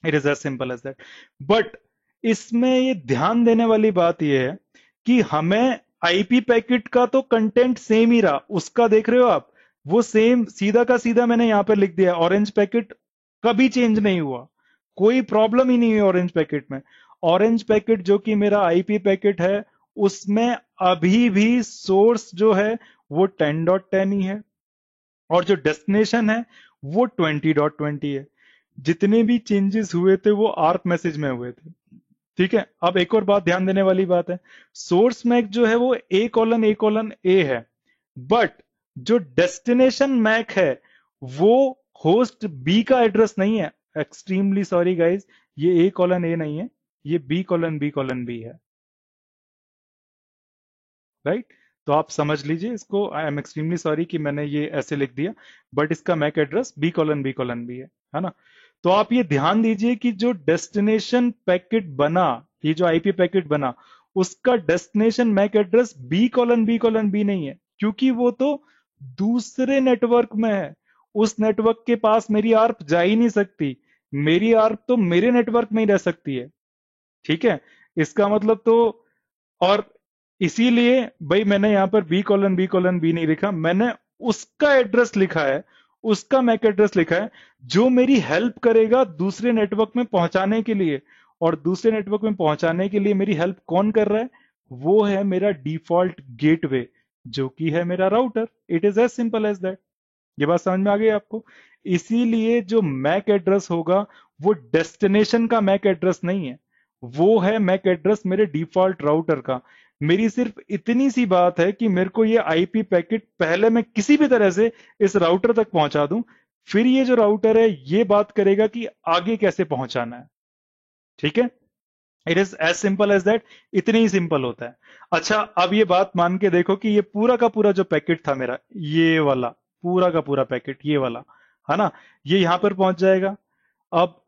It is as simple as that. But इसमें ये ध्यान देने वाली बात यह है कि हमें आईपी पैकेट का तो कंटेंट सेम ही रहा, उसका देख रहे हो आप, वो सेम सीधा का सीधा मैंने यहां पर लिख दिया। ऑरेंज पैकेट कभी चेंज नहीं हुआ, कोई प्रॉब्लम ही नहीं हुई ऑरेंज पैकेट में। ऑरेंज पैकेट जो कि मेरा आईपी पैकेट है, उसमें अभी भी सोर्स जो है वो 10.10 ही है और जो डेस्टिनेशन है वो 20.20 है। जितने भी चेंजेस हुए थे वो आर्प मैसेज में हुए थे, ठीक है। अब एक और बात ध्यान देने वाली बात है, सोर्स मैक जो है वो A:A:A है, बट जो डेस्टिनेशन मैक है वो होस्ट बी का एड्रेस नहीं है। एक्सट्रीमली सॉरी गाइज, ये A:A नहीं है, ये B:B:B है, राइट। तो आप समझ लीजिए इसको। आई एम एक्सट्रीमली सॉरी कि मैंने ये ऐसे लिख दिया, बट इसका मैक एड्रेस B:B:B है ना। तो आप ये ध्यान दीजिए कि जो डेस्टिनेशन पैकेट बना, ये जो आईपी पैकेट बना, उसका डेस्टिनेशन मैक एड्रेस B:B:B नहीं है, क्योंकि वो तो दूसरे नेटवर्क में है। उस नेटवर्क के पास मेरी आर्प जा ही नहीं सकती, मेरी आर्प तो मेरे नेटवर्क में ही रह सकती है, ठीक है। इसका मतलब तो, और इसीलिए भाई मैंने यहां पर B:B:B नहीं लिखा, मैंने उसका एड्रेस लिखा है, उसका मैक एड्रेस लिखा है जो मेरी हेल्प करेगा दूसरे नेटवर्क में पहुंचाने के लिए। और दूसरे नेटवर्क में पहुंचाने के लिए मेरी हेल्प कौन कर रहा है? वो है मेरा डिफॉल्ट गेटवे, जो कि है मेरा router. It is as simple as that. ये बात समझ में आ गई आपको? इसीलिए जो मैक एड्रेस होगा वो डेस्टिनेशन का मैक एड्रेस नहीं है, वो है मैक एड्रेस मेरे डिफॉल्ट राउटर का। मेरी सिर्फ इतनी सी बात है कि मेरे को ये आईपी पैकेट पहले मैं किसी भी तरह से इस राउटर तक पहुंचा दूं, फिर ये जो राउटर है ये बात करेगा कि आगे कैसे पहुंचाना है, ठीक है। It is as simple as that. इतनी ही सिंपल होता है। अच्छा, अब ये बात मान के देखो कि ये पूरा का पूरा जो पैकेट था मेरा, ये वाला पूरा का पूरा पैकेट, ये वाला, है ना, ये यहां पर पहुंच जाएगा। अब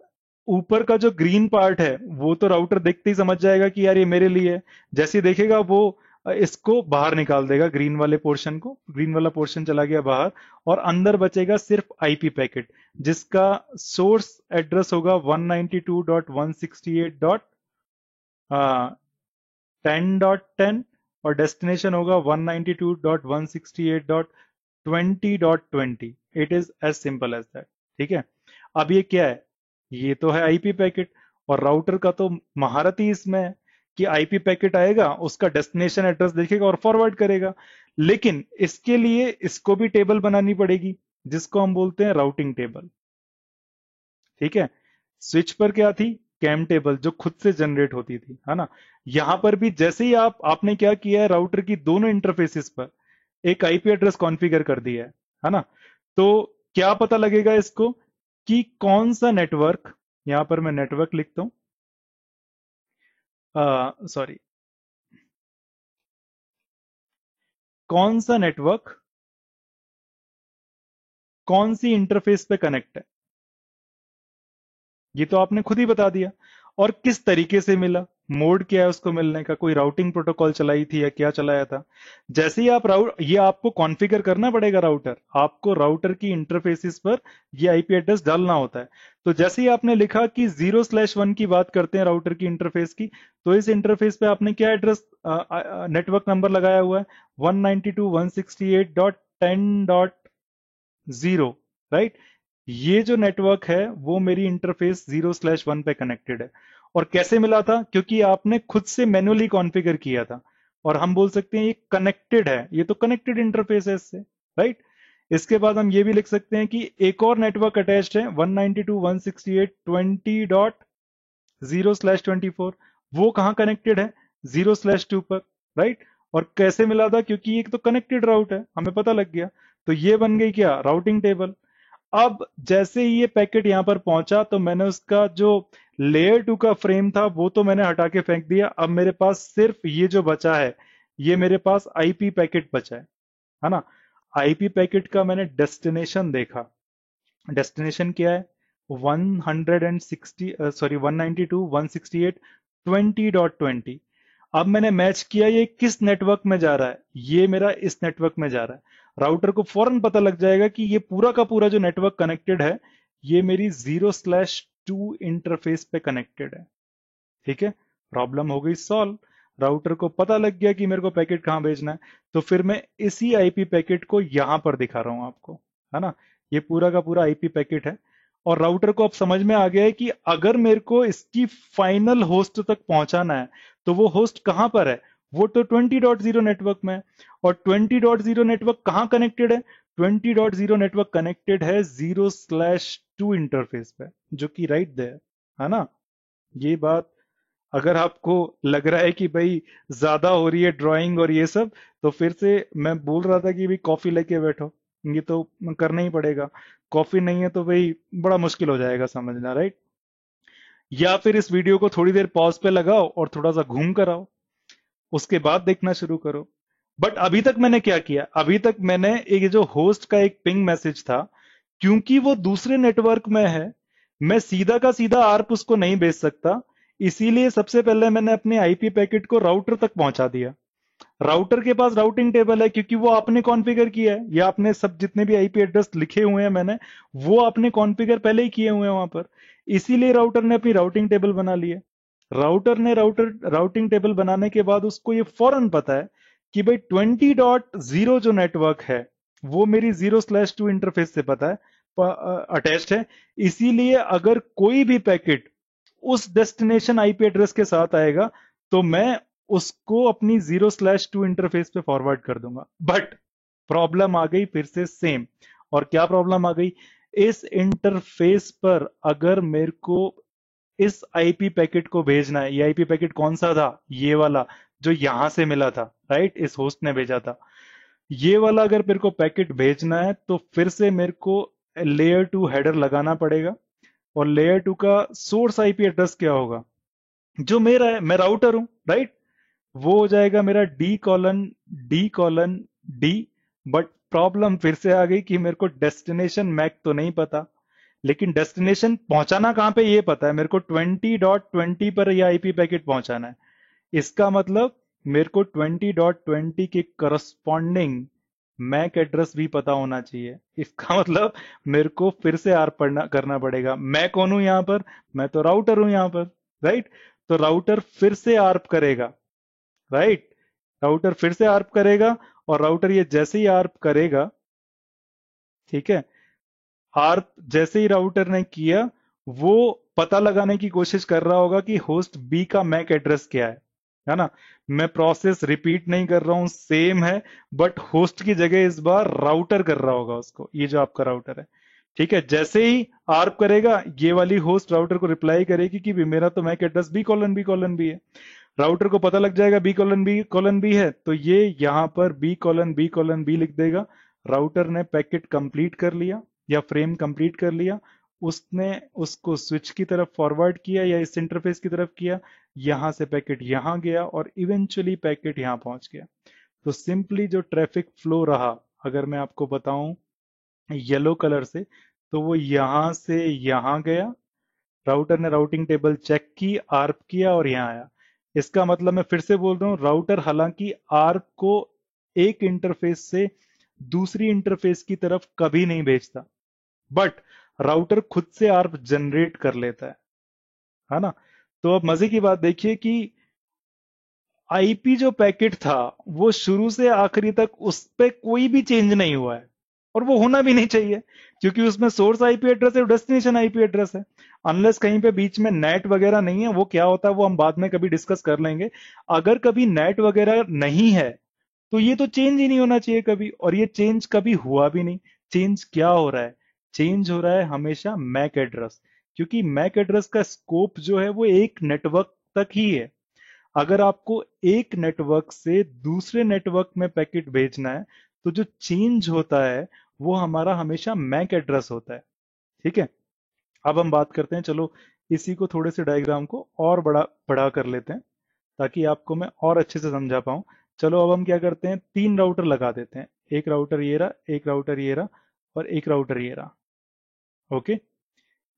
ऊपर का जो ग्रीन पार्ट है वो तो राउटर देखते ही समझ जाएगा कि यार ये मेरे लिए है। जैसे ही देखेगा वो इसको बाहर निकाल देगा, ग्रीन वाले पोर्शन को, ग्रीन वाला पोर्शन चला गया बाहर, और अंदर बचेगा सिर्फ आईपी पैकेट, जिसका सोर्स एड्रेस होगा 192.168.10.10 और डेस्टिनेशन होगा 192.168.20.20। It is as simple as that. ठीक है। अब ये क्या है? ये तो है आईपी पैकेट, और राउटर का तो महारत ही इसमें है कि आईपी पैकेट आएगा, उसका डेस्टिनेशन एड्रेस देखेगा और फॉरवर्ड करेगा। लेकिन इसके लिए इसको भी टेबल बनानी पड़ेगी, जिसको हम बोलते हैं राउटिंग टेबल। ठीक है। स्विच पर क्या थी? कैम टेबल, जो खुद से जनरेट होती थी, है ना। यहां पर भी जैसे ही आपने क्या किया है, राउटर की दोनों इंटरफेसेस पर एक आईपी एड्रेस कॉन्फ़िगर कर दिया है ना। तो क्या पता लगेगा इसको कि कौन सा नेटवर्क, यहां पर मैं नेटवर्क लिखता हूं, सॉरी, कौन सा नेटवर्क कौन सी इंटरफेस पे कनेक्ट है, ये तो आपने खुद ही बता दिया। और किस तरीके से मिला, मोड क्या है उसको मिलने का, कोई राउटिंग प्रोटोकॉल चलाई थी या क्या चलाया था। जैसे ही आप ये आपको कॉन्फ़िगर करना पड़ेगा राउटर, आपको राउटर की इंटरफेसिस पर ये आईपी एड्रेस डालना होता है। तो जैसे ही आपने लिखा कि 0/1 की बात करते हैं राउटर की इंटरफेस की, तो इस इंटरफेस पे आपने क्या एड्रेस, नेटवर्क नंबर लगाया हुआ है, 192.168.10.0, राइट। ये जो नेटवर्क है वो मेरी इंटरफेस 0/1 पे कनेक्टेड है। और कैसे मिला था? क्योंकि आपने खुद से मैन्युअली कॉन्फ़िगर किया था। और हम बोल सकते हैं ये कनेक्टेड है, ये तो कनेक्टेड इंटरफेस है इससे, राइट। इसके बाद हम ये भी लिख सकते हैं कि एक और नेटवर्क अटैच्ड है 192.168.20/24। वो कहाँ कनेक्टेड है? 0/2 पर, राइट। और कैसे मिला था? क्योंकि ये तो कनेक्टेड राउट है, हमें पता लग गया। तो ये बन गई क्या? Routing table. अब जैसे ही ये पैकेट यहां पर पहुंचा, तो मैंने उसका जो लेयर 2 का फ्रेम था वो तो मैंने हटा के फेंक दिया। अब मेरे पास सिर्फ ये जो बचा है, ये मेरे पास आईपी पैकेट बचा है ना। आईपी पैकेट का मैंने डेस्टिनेशन देखा। डेस्टिनेशन क्या है? 160, सॉरी, 192.168.20.20। अब मैंने मैच किया ये किस नेटवर्क में जा रहा है, ये मेरा इस नेटवर्क में जा रहा है। राउटर को फौरन पता लग जाएगा कि ये पूरा का पूरा जो नेटवर्क कनेक्टेड है, ये मेरी 0/2 इंटरफेस पे कनेक्टेड है। ठीक है। प्रॉब्लम हो गई सॉल्व। राउटर को पता लग गया कि मेरे को पैकेट कहां भेजना है। तो फिर मैं इसी आईपी पैकेट को यहां पर दिखा रहा हूं आपको, है ना। ये पूरा का पूरा आईपी पैकेट है। और राउटर को अब समझ में आ गया है कि अगर मेरे को इसकी फाइनल होस्ट तक पहुंचाना है, तो वो होस्ट कहां पर है? वो तो 20.0 नेटवर्क में है। और 20.0 नेटवर्क कहां कनेक्टेड है? 20.0 नेटवर्क कनेक्टेड है 0/2 इंटरफेस पे, जो कि राइट देयर, है ना। ये बात, अगर आपको लग रहा है कि भाई ज्यादा हो रही है ड्राइंग और ये सब, तो फिर से मैं बोल रहा था कि भाई कॉफी लेके बैठो, ये तो करना ही पड़ेगा। कॉफी नहीं है तो भाई बड़ा मुश्किल हो जाएगा समझना, राइट। या फिर इस वीडियो को थोड़ी देर पॉज पे लगाओ और थोड़ा सा घूम कर आओ, उसके बाद देखना शुरू करो। बट अभी तक मैंने क्या किया? अभी तक मैंने एक जो होस्ट का एक पिंग मैसेज था, क्योंकि वो दूसरे नेटवर्क में है, मैं सीधा का सीधा आर्प उसको नहीं भेज सकता। इसीलिए सबसे पहले मैंने अपने आईपी पैकेट को राउटर तक पहुंचा दिया। राउटर के पास राउटिंग टेबल है, क्योंकि वो आपने कॉन्फ़िगर किया है, या आपने सब जितने भी आईपी एड्रेस लिखे हुए हैं मैंने, वो आपने कॉन्फ़िगर पहले ही किए हुए हैं वहां पर। इसीलिए राउटर ने अपनी राउटिंग टेबल बना ली है। राउटर राउटिंग टेबल बनाने के बाद उसको ये फौरन पता है कि भाई 20.0 जो नेटवर्क है, वो मेरी 0/2 इंटरफेस से पता है, अटैच्ड है। इसीलिए अगर कोई भी पैकेट उस डेस्टिनेशन आईपी एड्रेस के साथ आएगा, तो मैं उसको अपनी 0/2 इंटरफेस पे फॉरवर्ड कर दूंगा। बट प्रॉब्लम आ गई फिर से सेम। और क्या प्रॉब्लम आ गई? इस इंटरफेस पर अगर मेरे को इस आईपी पैकेट को भेजना है, ये आईपी पैकेट कौन सा था? ये वाला, जो यहां से मिला था, राइट, इस होस्ट ने भेजा था। ये वाला अगर मेरे को पैकेट भेजना है, तो फिर से मेरे को लेयर 2 हेडर लगाना पड़ेगा। और लेयर 2 का सोर्स आईपी एड्रेस क्या होगा? जो मेरा है, मैं राउटर हूं, राइट। वो हो जाएगा मेरा D:D:D। बट प्रॉब्लम फिर से आ गई कि मेरे को डेस्टिनेशन मैक तो नहीं पता, लेकिन डेस्टिनेशन पहुंचाना कहां पे ये पता है। मेरे को 20.20 पर यह आईपी पैकेट पहुंचाना है। इसका मतलब मेरे को 20.20 के करस्पॉन्डिंग मैक एड्रेस भी पता होना चाहिए। इसका मतलब मेरे को फिर से आर पढ़ना करना पड़ेगा। मैं कौन हूं यहां पर? मैं तो राउटर हूं यहां पर, राइट। तो राउटर फिर से आर्प करेगा, राइट। राउटर फिर से आर्प करेगा, और राउटर ये जैसे ही आर्प करेगा, ठीक है, आर्प जैसे ही राउटर ने किया, वो पता लगाने की कोशिश कर रहा होगा कि होस्ट बी का मैक एड्रेस क्या है ना। मैं प्रोसेस रिपीट नहीं कर रहा हूं, सेम है, बट होस्ट की जगह इस बार राउटर कर रहा होगा उसको, ये जो आपका राउटर है। ठीक है, जैसे ही आर्प करेगा, ये वाली होस्ट राउटर को रिप्लाई करेगी कि भी मेरा तो MAC address B colon B है। राउटर को पता लग जाएगा बी कॉलन बी है, तो ये यहां पर बी कॉलन बी लिख देगा। राउटर ने पैकेट कंप्लीट कर लिया या फ्रेम कंप्लीट कर लिया, उसने उसको स्विच की तरफ फॉरवर्ड किया या इस इंटरफेस की तरफ किया, यहां से पैकेट यहां गया और इवेंचुअली पैकेट यहां पहुंच गया। तो सिंपली जो ट्रैफिक फ्लो रहा, अगर मैं आपको बताऊं येलो कलर से, तो वो यहां से यहां गया, राउटर ने राउटिंग टेबल चेक की, आर्प किया और यहां आया। इसका मतलब मैं फिर से बोल रहा हूं, राउटर हालांकि आर्प को एक इंटरफेस से दूसरी इंटरफेस की तरफ कभी नहीं भेजता, बट राउटर खुद से आर्प जनरेट कर लेता है ना। तो अब मजे की बात देखिए कि आईपी जो पैकेट था, वो शुरू से आखिरी तक उस पे कोई भी चेंज नहीं हुआ है, और वो होना भी नहीं चाहिए, क्योंकि उसमें सोर्स आईपी एड्रेस है, डेस्टिनेशन आईपी एड्रेस है। अनलेस कहीं पे बीच में नेट वगैरह नहीं है, वो क्या होता है वो हम बाद में कभी डिस्कस कर लेंगे। अगर कभी नेट वगैरह नहीं है, तो ये तो चेंज ही नहीं होना चाहिए कभी, और ये चेंज कभी हुआ भी नहीं। चेंज क्या हो रहा है? चेंज हो रहा है हमेशा मैक एड्रेस, क्योंकि मैक एड्रेस का स्कोप जो है वो एक नेटवर्क तक ही है। अगर आपको एक नेटवर्क से दूसरे नेटवर्क में पैकेट भेजना है, तो जो चेंज होता है वो हमारा हमेशा मैक एड्रेस होता है। ठीक है, अब हम बात करते हैं, चलो इसी को थोड़े से डायग्राम को और बड़ा बड़ा कर लेते हैं, ताकि आपको मैं और अच्छे से समझा पाऊं। चलो अब हम क्या करते हैं, तीन राउटर लगा देते हैं, एक राउटर ये रहा, एक राउटर ये रहा, और एक राउटर ये रहा। ओके,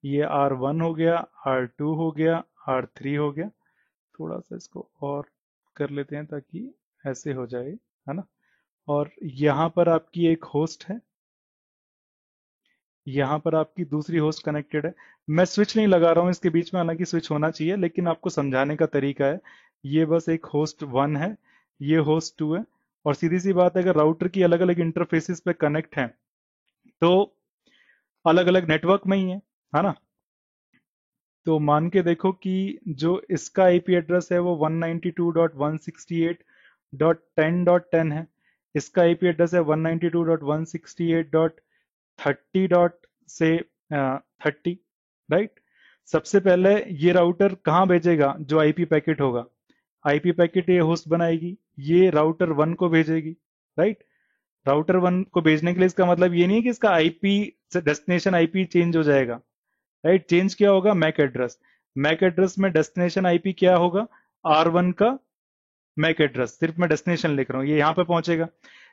ये R1 हो गया, R2 हो गया, R3 हो गया। थोड़ा सा इसको और कर लेते हैं ताकि ऐसे हो जाए, है ना। और यहाँ पर आपकी एक होस्ट है, यहाँ पर आपकी दूसरी होस्ट कनेक्टेड है। मैं स्विच नहीं लगा रहा हूँ इसके बीच में, हालांकि स्विच होना चाहिए, लेकिन आपको समझाने का तरीका है। ये बस एक होस्ट 1 है, ये होस्ट 2 है, और सीधी सी बात है, अगर राउटर की अलग अलग इंटरफेसेस पे कनेक्ट है, तो अलग अलग नेटवर्क में ही है ना। तो मान के देखो कि जो इसका आईपी एड्रेस है वो 192.168.10.10 है, इसका आईपी एड्रेस है 192.168.30 से 30, राइट। सबसे पहले ये राउटर कहाँ भेजेगा? जो आईपी पैकेट होगा, आईपी पैकेट ये होस्ट बनाएगी, ये राउटर 1 को भेजेगी, राइट। राउटर 1 को भेजने के लिए इसका मतलब ये नहीं है कि इसका आईपी से डेस्टिनेशन आईपी चेंज हो जाएगा, राइट। चेंज क्या होगा? MAC address. मैक एड्रेस में डेस्टिनेशन आईपी क्या होगा? R1 का मैक एड्रेस, सिर्फ मैं डेस्टिनेशन लिख रहा हूं, ये यहां पर पहुंचेगा।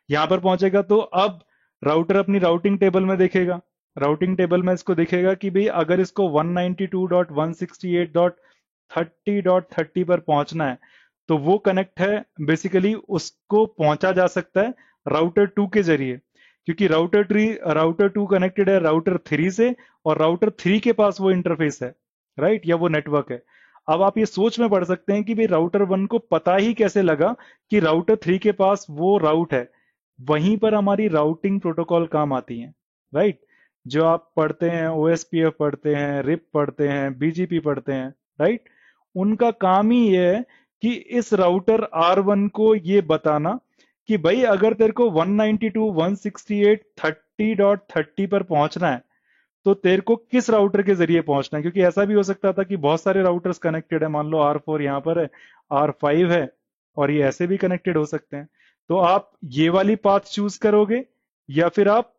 यहां पर पहुंचेगा तो अब राउटर अपनी राउटिंग टेबल में देखेगा, राउटिंग टेबल में इसको दिखेगा कि भाई अगर इसको 192.168.30.30 पर पहुंचना है, तो वो कनेक्ट है, बेसिकली उसको पहुंचा जा सकता है राउटर 2 के जरिए, क्योंकि राउटर 2 कनेक्टेड है राउटर 3 से, और राउटर 3 के पास वो इंटरफेस है, राइट, या वो नेटवर्क है। अब आप ये सोच में पढ़ सकते हैं कि भाई राउटर 1 को पता ही कैसे लगा कि राउटर 3 के पास वो राउट है। वहीं पर हमारी राउटिंग प्रोटोकॉल काम आती है, राइट। जो आप पढ़ते हैं, ओएसपीएफ पढ़ते हैं, रिप पढ़ते हैं, बीजीपी पढ़ते हैं, राइट, उनका काम ही ये है कि इस राउटर R1 को ये बताना कि भाई अगर तेरे को 192.168.30.30 पर पहुंचना है, तो तेरे को किस राउटर के जरिए पहुंचना है। क्योंकि ऐसा भी हो सकता था कि बहुत सारे राउटर्स कनेक्टेड है, मान लो R4 यहाँ पर है, R5 है, और ये ऐसे भी कनेक्टेड हो सकते हैं। तो आप ये वाली पाथ चूज करोगे या फिर आप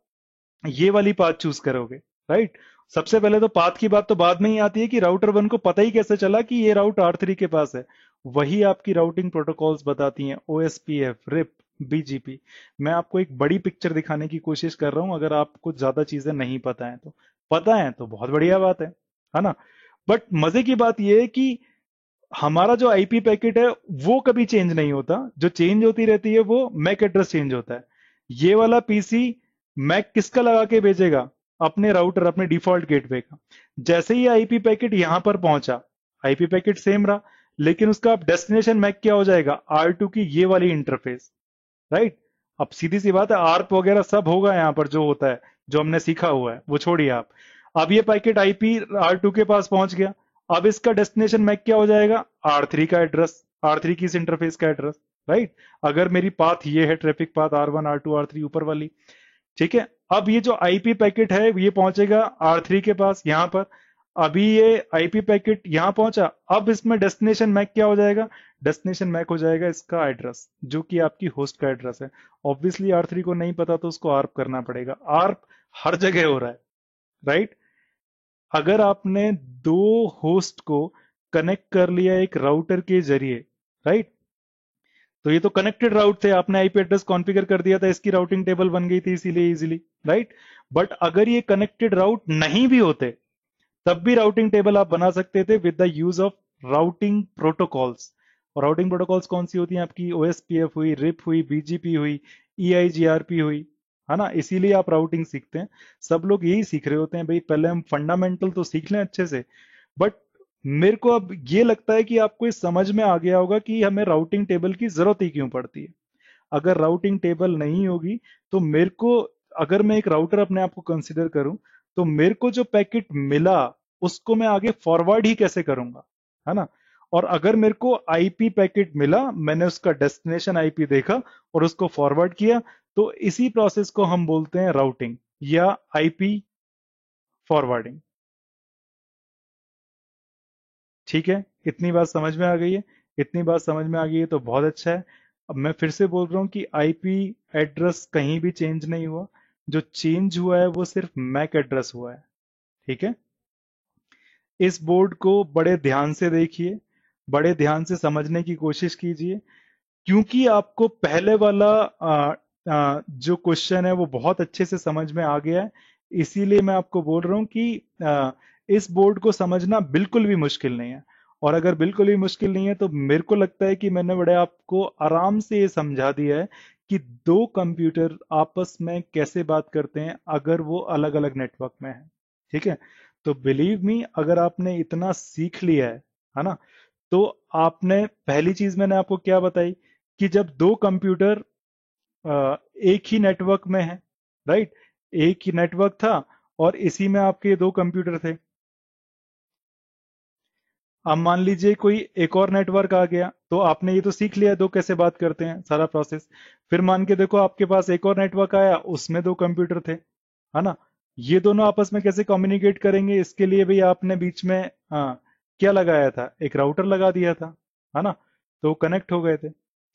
ये वाली पाथ चूज करोगे, राइट। सबसे पहले तो पाथ की बात तो बाद में ही आती है कि राउटर 1 को पता ही कैसे चला कि ये राउट R3 के पास है। वही आपकी राउटिंग प्रोटोकॉल्स बताती हैं, ओएसपीएफ, रिप, बीजीपी। मैं आपको एक बड़ी पिक्चर दिखाने की कोशिश कर रहा हूं, अगर आपको ज्यादा चीजें नहीं पता है तो। पता है तो बहुत बढ़िया बात है ना। बट मजे की बात यह है कि हमारा जो आईपी पैकेट है वो कभी चेंज नहीं होता, जो चेंज होती रहती है वो मैक एड्रेस चेंज होता है। ये वाला पीसी मैक किसका लगा के भेजेगा? अपने राउटर, अपने डिफॉल्ट गेटवे का। जैसे ही आईपी पैकेट यहां पर पहुंचा, आईपी पैकेट सेम रहा, लेकिन उसका अब डेस्टिनेशन मैक क्या हो जाएगा, R2 की ये वाली इंटरफेस, राइट। अब सीधी सी बात है, आर्प वगैरह सब होगा यहाँ पर जो होता है, जो हमने सीखा हुआ है वो छोड़िए आप। अब ये पैकेट आईपी R2 के पास पहुंच गया। अब इसका डेस्टिनेशन मैक क्या हो जाएगा, R3 का एड्रेस, R3 की इस इंटरफेस का एड्रेस, राइट। अगर मेरी पाथ ये है, traffic path R1 R2 R3 ऊपर वाली, ठीक है। अब ये जो आईपी पैकेट है ये पहुंचेगा R3 के पास यहां पर। अभी ये आईपी पैकेट यहां पहुंचा, अब इसमें डेस्टिनेशन मैक क्या हो जाएगा, डेस्टिनेशन मैक हो जाएगा इसका एड्रेस, जो कि आपकी होस्ट का एड्रेस है। ऑब्वियसली R3 को नहीं पता तो उसको आर्प करना पड़ेगा। आर्प हर जगह हो रहा है, राइट। अगर आपने दो होस्ट को कनेक्ट कर लिया एक राउटर के जरिए, राइट, तो ये तो कनेक्टेड राउट थे, आपने आईपी एड्रेस कॉन्फ़िगर कर दिया था, इसकी राउटिंग टेबल बन गई थी इसीलिए इजीली, राइट। बट अगर ये कनेक्टेड राउट नहीं भी होते, तब भी राउटिंग टेबल आप बना सकते थे with the use of routing protocols. और राउटिंग प्रोटोकॉल्स कौन सी होती हैं आपकी, ओएसपीएफ हुई, रिप हुई, बीजीपी हुई, ईआईजीआरपी हुई, है ना। इसीलिए आप राउटिंग सीखते हैं। सब लोग यही सीख रहे होते हैं भाई, पहले हम फंडामेंटल तो सीख लें अच्छे से। बट मेरे को अब ये लगता है कि आपको इस समझ में आ गया होगा कि हमें राउटिंग टेबल की जरूरत ही क्यों पड़ती है। अगर राउटिंग टेबल नहीं होगी तो मेरे को, अगर मैं एक राउटर अपने आप को कंसिडर करूं, तो मेरे को जो पैकेट मिला उसको मैं आगे फॉरवर्ड ही कैसे करूंगा, है ना। और अगर मेरे को आईपी पैकेट मिला, मैंने उसका डेस्टिनेशन आईपी देखा और उसको फॉरवर्ड किया, तो इसी प्रोसेस को हम बोलते हैं राउटिंग या आईपी फॉरवर्डिंग। ठीक है, इतनी बात समझ में आ गई है। इतनी बात समझ में आ गई है तो बहुत अच्छा है। अब मैं फिर से बोल रहा हूँ कि आईपी एड्रेस कहीं भी चेंज नहीं हुआ। जो चेंज हुआ है वो सिर्फ मैक एड्रेस हुआ है। ठीक है। इस बोर्ड को बड़े ध्यान से देखिए, बड़े ध्यान से समझने की कोशिश कीजिए, क्योंकि आपको पहले वाला जो क्वेश्चन है वो बहुत अच्छे से समझ में आ गया है। इसीलिए मैं आपको बोल रहा हूँ कि इस बोर्ड को समझना बिल्कुल भी मुश्किल नहीं है। और अगर बिल्कुल भी मुश्किल नहीं है तो मेरे को लगता है कि मैंने बड़े आपको आराम से ये समझा दिया है कि दो कंप्यूटर आपस में कैसे बात करते हैं अगर वो अलग अलग नेटवर्क में है। ठीक है। तो बिलीव मी, अगर आपने इतना सीख लिया है ना, तो आपने, पहली चीज मैंने आपको क्या बताई कि जब दो कंप्यूटर एक ही नेटवर्क में है, राइट, एक ही नेटवर्क था और इसी में आपके दो कंप्यूटर थे। अब मान लीजिए कोई एक और नेटवर्क आ गया, तो आपने ये तो सीख लिया दो कैसे बात करते हैं, सारा प्रोसेस। फिर मान के देखो आपके पास एक और नेटवर्क आया, उसमें दो कंप्यूटर थे, है ना। ये दोनों आपस में कैसे कम्युनिकेट करेंगे, इसके लिए भी आपने बीच में क्या लगाया था, एक राउटर लगा दिया था, है ना। तो कनेक्ट हो गए थे,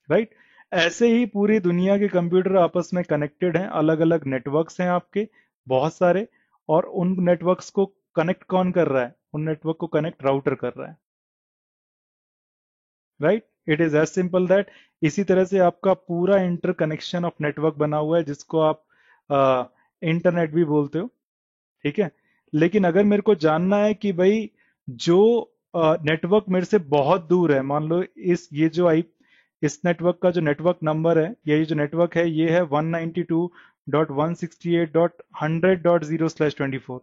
राइट। ऐसे ही पूरी दुनिया के कंप्यूटर आपस में कनेक्टेड हैं, अलग अलग नेटवर्क्स हैं आपके, बहुत सारे। और उन नेटवर्क्स को कनेक्ट कौन कर रहा है, उन नेटवर्क को कनेक्ट राउटर कर रहा है, right. It is as simple that. इसी तरह से आपका पूरा इंटरकनेक्शन ऑफ नेटवर्क बना हुआ है, जिसको आप इंटरनेट भी बोलते हो। ठीक है। लेकिन अगर मेरे को जानना है कि भाई जो नेटवर्क मेरे से बहुत दूर है, मान लो इस ये जो आई इस नेटवर्क का जो नेटवर्क नंबर है, या ये जो नेटवर्क है ये है 192.168.100.0/24,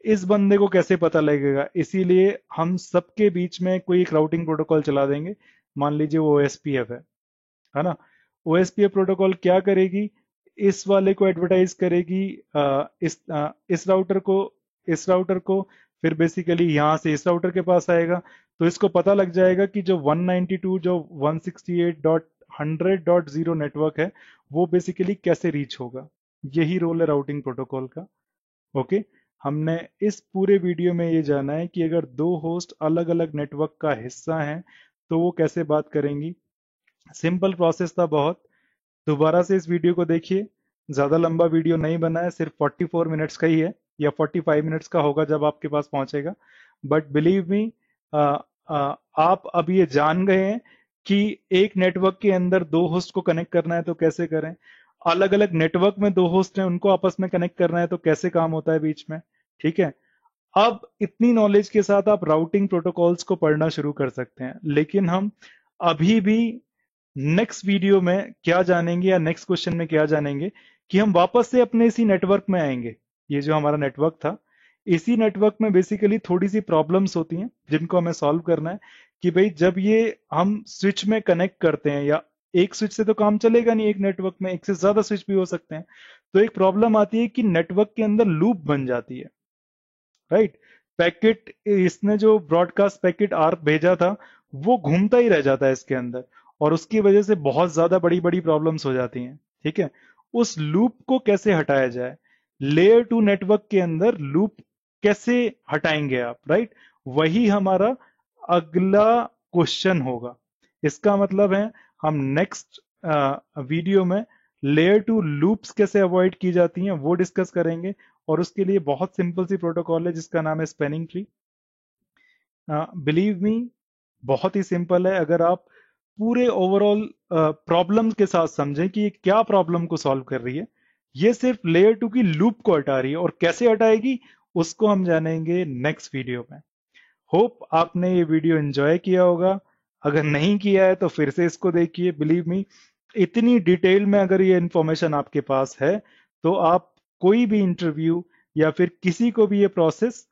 इस बंदे को कैसे पता लगेगा। इसीलिए हम सबके बीच में कोई एक राउटिंग प्रोटोकॉल चला देंगे। मान लीजिए वो ओएसपीएफ है ना। ओएसपीएफ प्रोटोकॉल क्या करेगी, इस वाले को एडवर्टाइज करेगी, इस राउटर को, इस राउटर को, फिर बेसिकली यहां से इस राउटर के पास आएगा। तो इसको पता लग जाएगा कि जो 192 जो 168.100.0 नेटवर्क है, वो बेसिकली कैसे रीच होगा। यही रोल है राउटिंग प्रोटोकॉल का। ओके। हमने इस पूरे वीडियो में ये जाना है कि अगर दो होस्ट अलग अलग नेटवर्क का हिस्सा हैं तो वो कैसे बात करेंगी। सिंपल प्रोसेस था बहुत। दोबारा से इस वीडियो को देखिए। ज्यादा लंबा वीडियो नहीं बना है, सिर्फ 44 मिनट्स का ही है, या 45 मिनट्स का होगा जब आपके पास पहुंचेगा। बट बिलीव मी, आप अब ये जान गए हैं कि एक नेटवर्क के अंदर दो होस्ट को कनेक्ट करना है तो कैसे करें, अलग अलग नेटवर्क में दो होस्ट हैं उनको आपस में कनेक्ट करना है तो कैसे काम होता है बीच में। ठीक है। अब इतनी नॉलेज के साथ आप राउटिंग प्रोटोकॉल्स को पढ़ना शुरू कर सकते हैं। लेकिन हम अभी भी नेक्स्ट वीडियो में क्या जानेंगे, या नेक्स्ट क्वेश्चन में क्या जानेंगे, कि हम वापस से अपने इसी नेटवर्क में आएंगे। ये जो हमारा नेटवर्क था, इसी नेटवर्क में बेसिकली थोड़ी सी प्रॉब्लम्स होती हैं जिनको हमें सॉल्व करना है, कि भाई जब ये हम स्विच में कनेक्ट करते हैं, या एक स्विच से तो काम चलेगा नहीं, एक नेटवर्क में एक से ज्यादा स्विच भी हो सकते हैं, तो एक प्रॉब्लम आती है कि नेटवर्क के अंदर लूप बन जाती है, राइट। पैकेट, इसने जो ब्रॉडकास्ट पैकेट आर भेजा था वो घूमता ही रह जाता है इसके अंदर, और उसकी वजह से बहुत ज्यादा बड़ी बड़ी प्रॉब्लम्स हो जाती हैं, ठीक है। उस लूप को कैसे हटाया जाए, लेयर टू नेटवर्क के अंदर लूप कैसे हटाएंगे आप, राइट। वही हमारा अगला क्वेश्चन होगा। इसका मतलब है हम नेक्स्ट वीडियो में लेयर टू लूप्स कैसे अवॉइड की जाती हैं वो डिस्कस करेंगे, और उसके लिए बहुत सिंपल सी प्रोटोकॉल है जिसका नाम है स्पैनिंग ट्री। बिलीव मी, बहुत ही सिंपल है। अगर आप पूरे ओवरऑल प्रॉब्लम के साथ समझें कि ये क्या प्रॉब्लम को सॉल्व कर रही है, ये सिर्फ लेयर टू की लूप को हटा रही है, और कैसे हटाएगी उसको हम जानेंगे नेक्स्ट वीडियो में। होप आपने ये वीडियो एंजॉय किया होगा। अगर नहीं किया है तो फिर से इसको देखिए। बिलीव मी, इतनी डिटेल में अगर ये इंफॉर्मेशन आपके पास है तो आप कोई भी इंटरव्यू या फिर किसी को भी ये प्रोसेस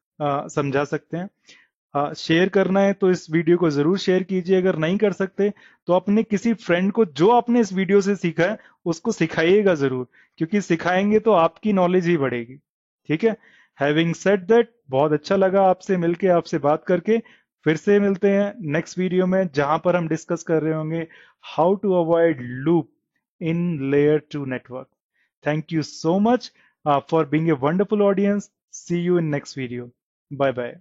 समझा सकते हैं। शेयर करना है तो इस वीडियो को जरूर शेयर कीजिए। अगर नहीं कर सकते तो अपने किसी फ्रेंड को जो आपने इस वीडियो से सीखा है उसको सिखाइएगा जरूर, क्योंकि सिखाएंगे तो आपकी नॉलेज ही बढ़ेगी, ठीक है। हैविंग सेड दैट, बहुत अच्छा लगा आपसे मिलके, आपसे बात करके। फिर से मिलते हैं नेक्स्ट वीडियो में जहां पर हम डिस्कस कर रहे होंगे how to avoid loop in layer two network. Thank you so much for being a wonderful audience. See you in next video. Bye bye.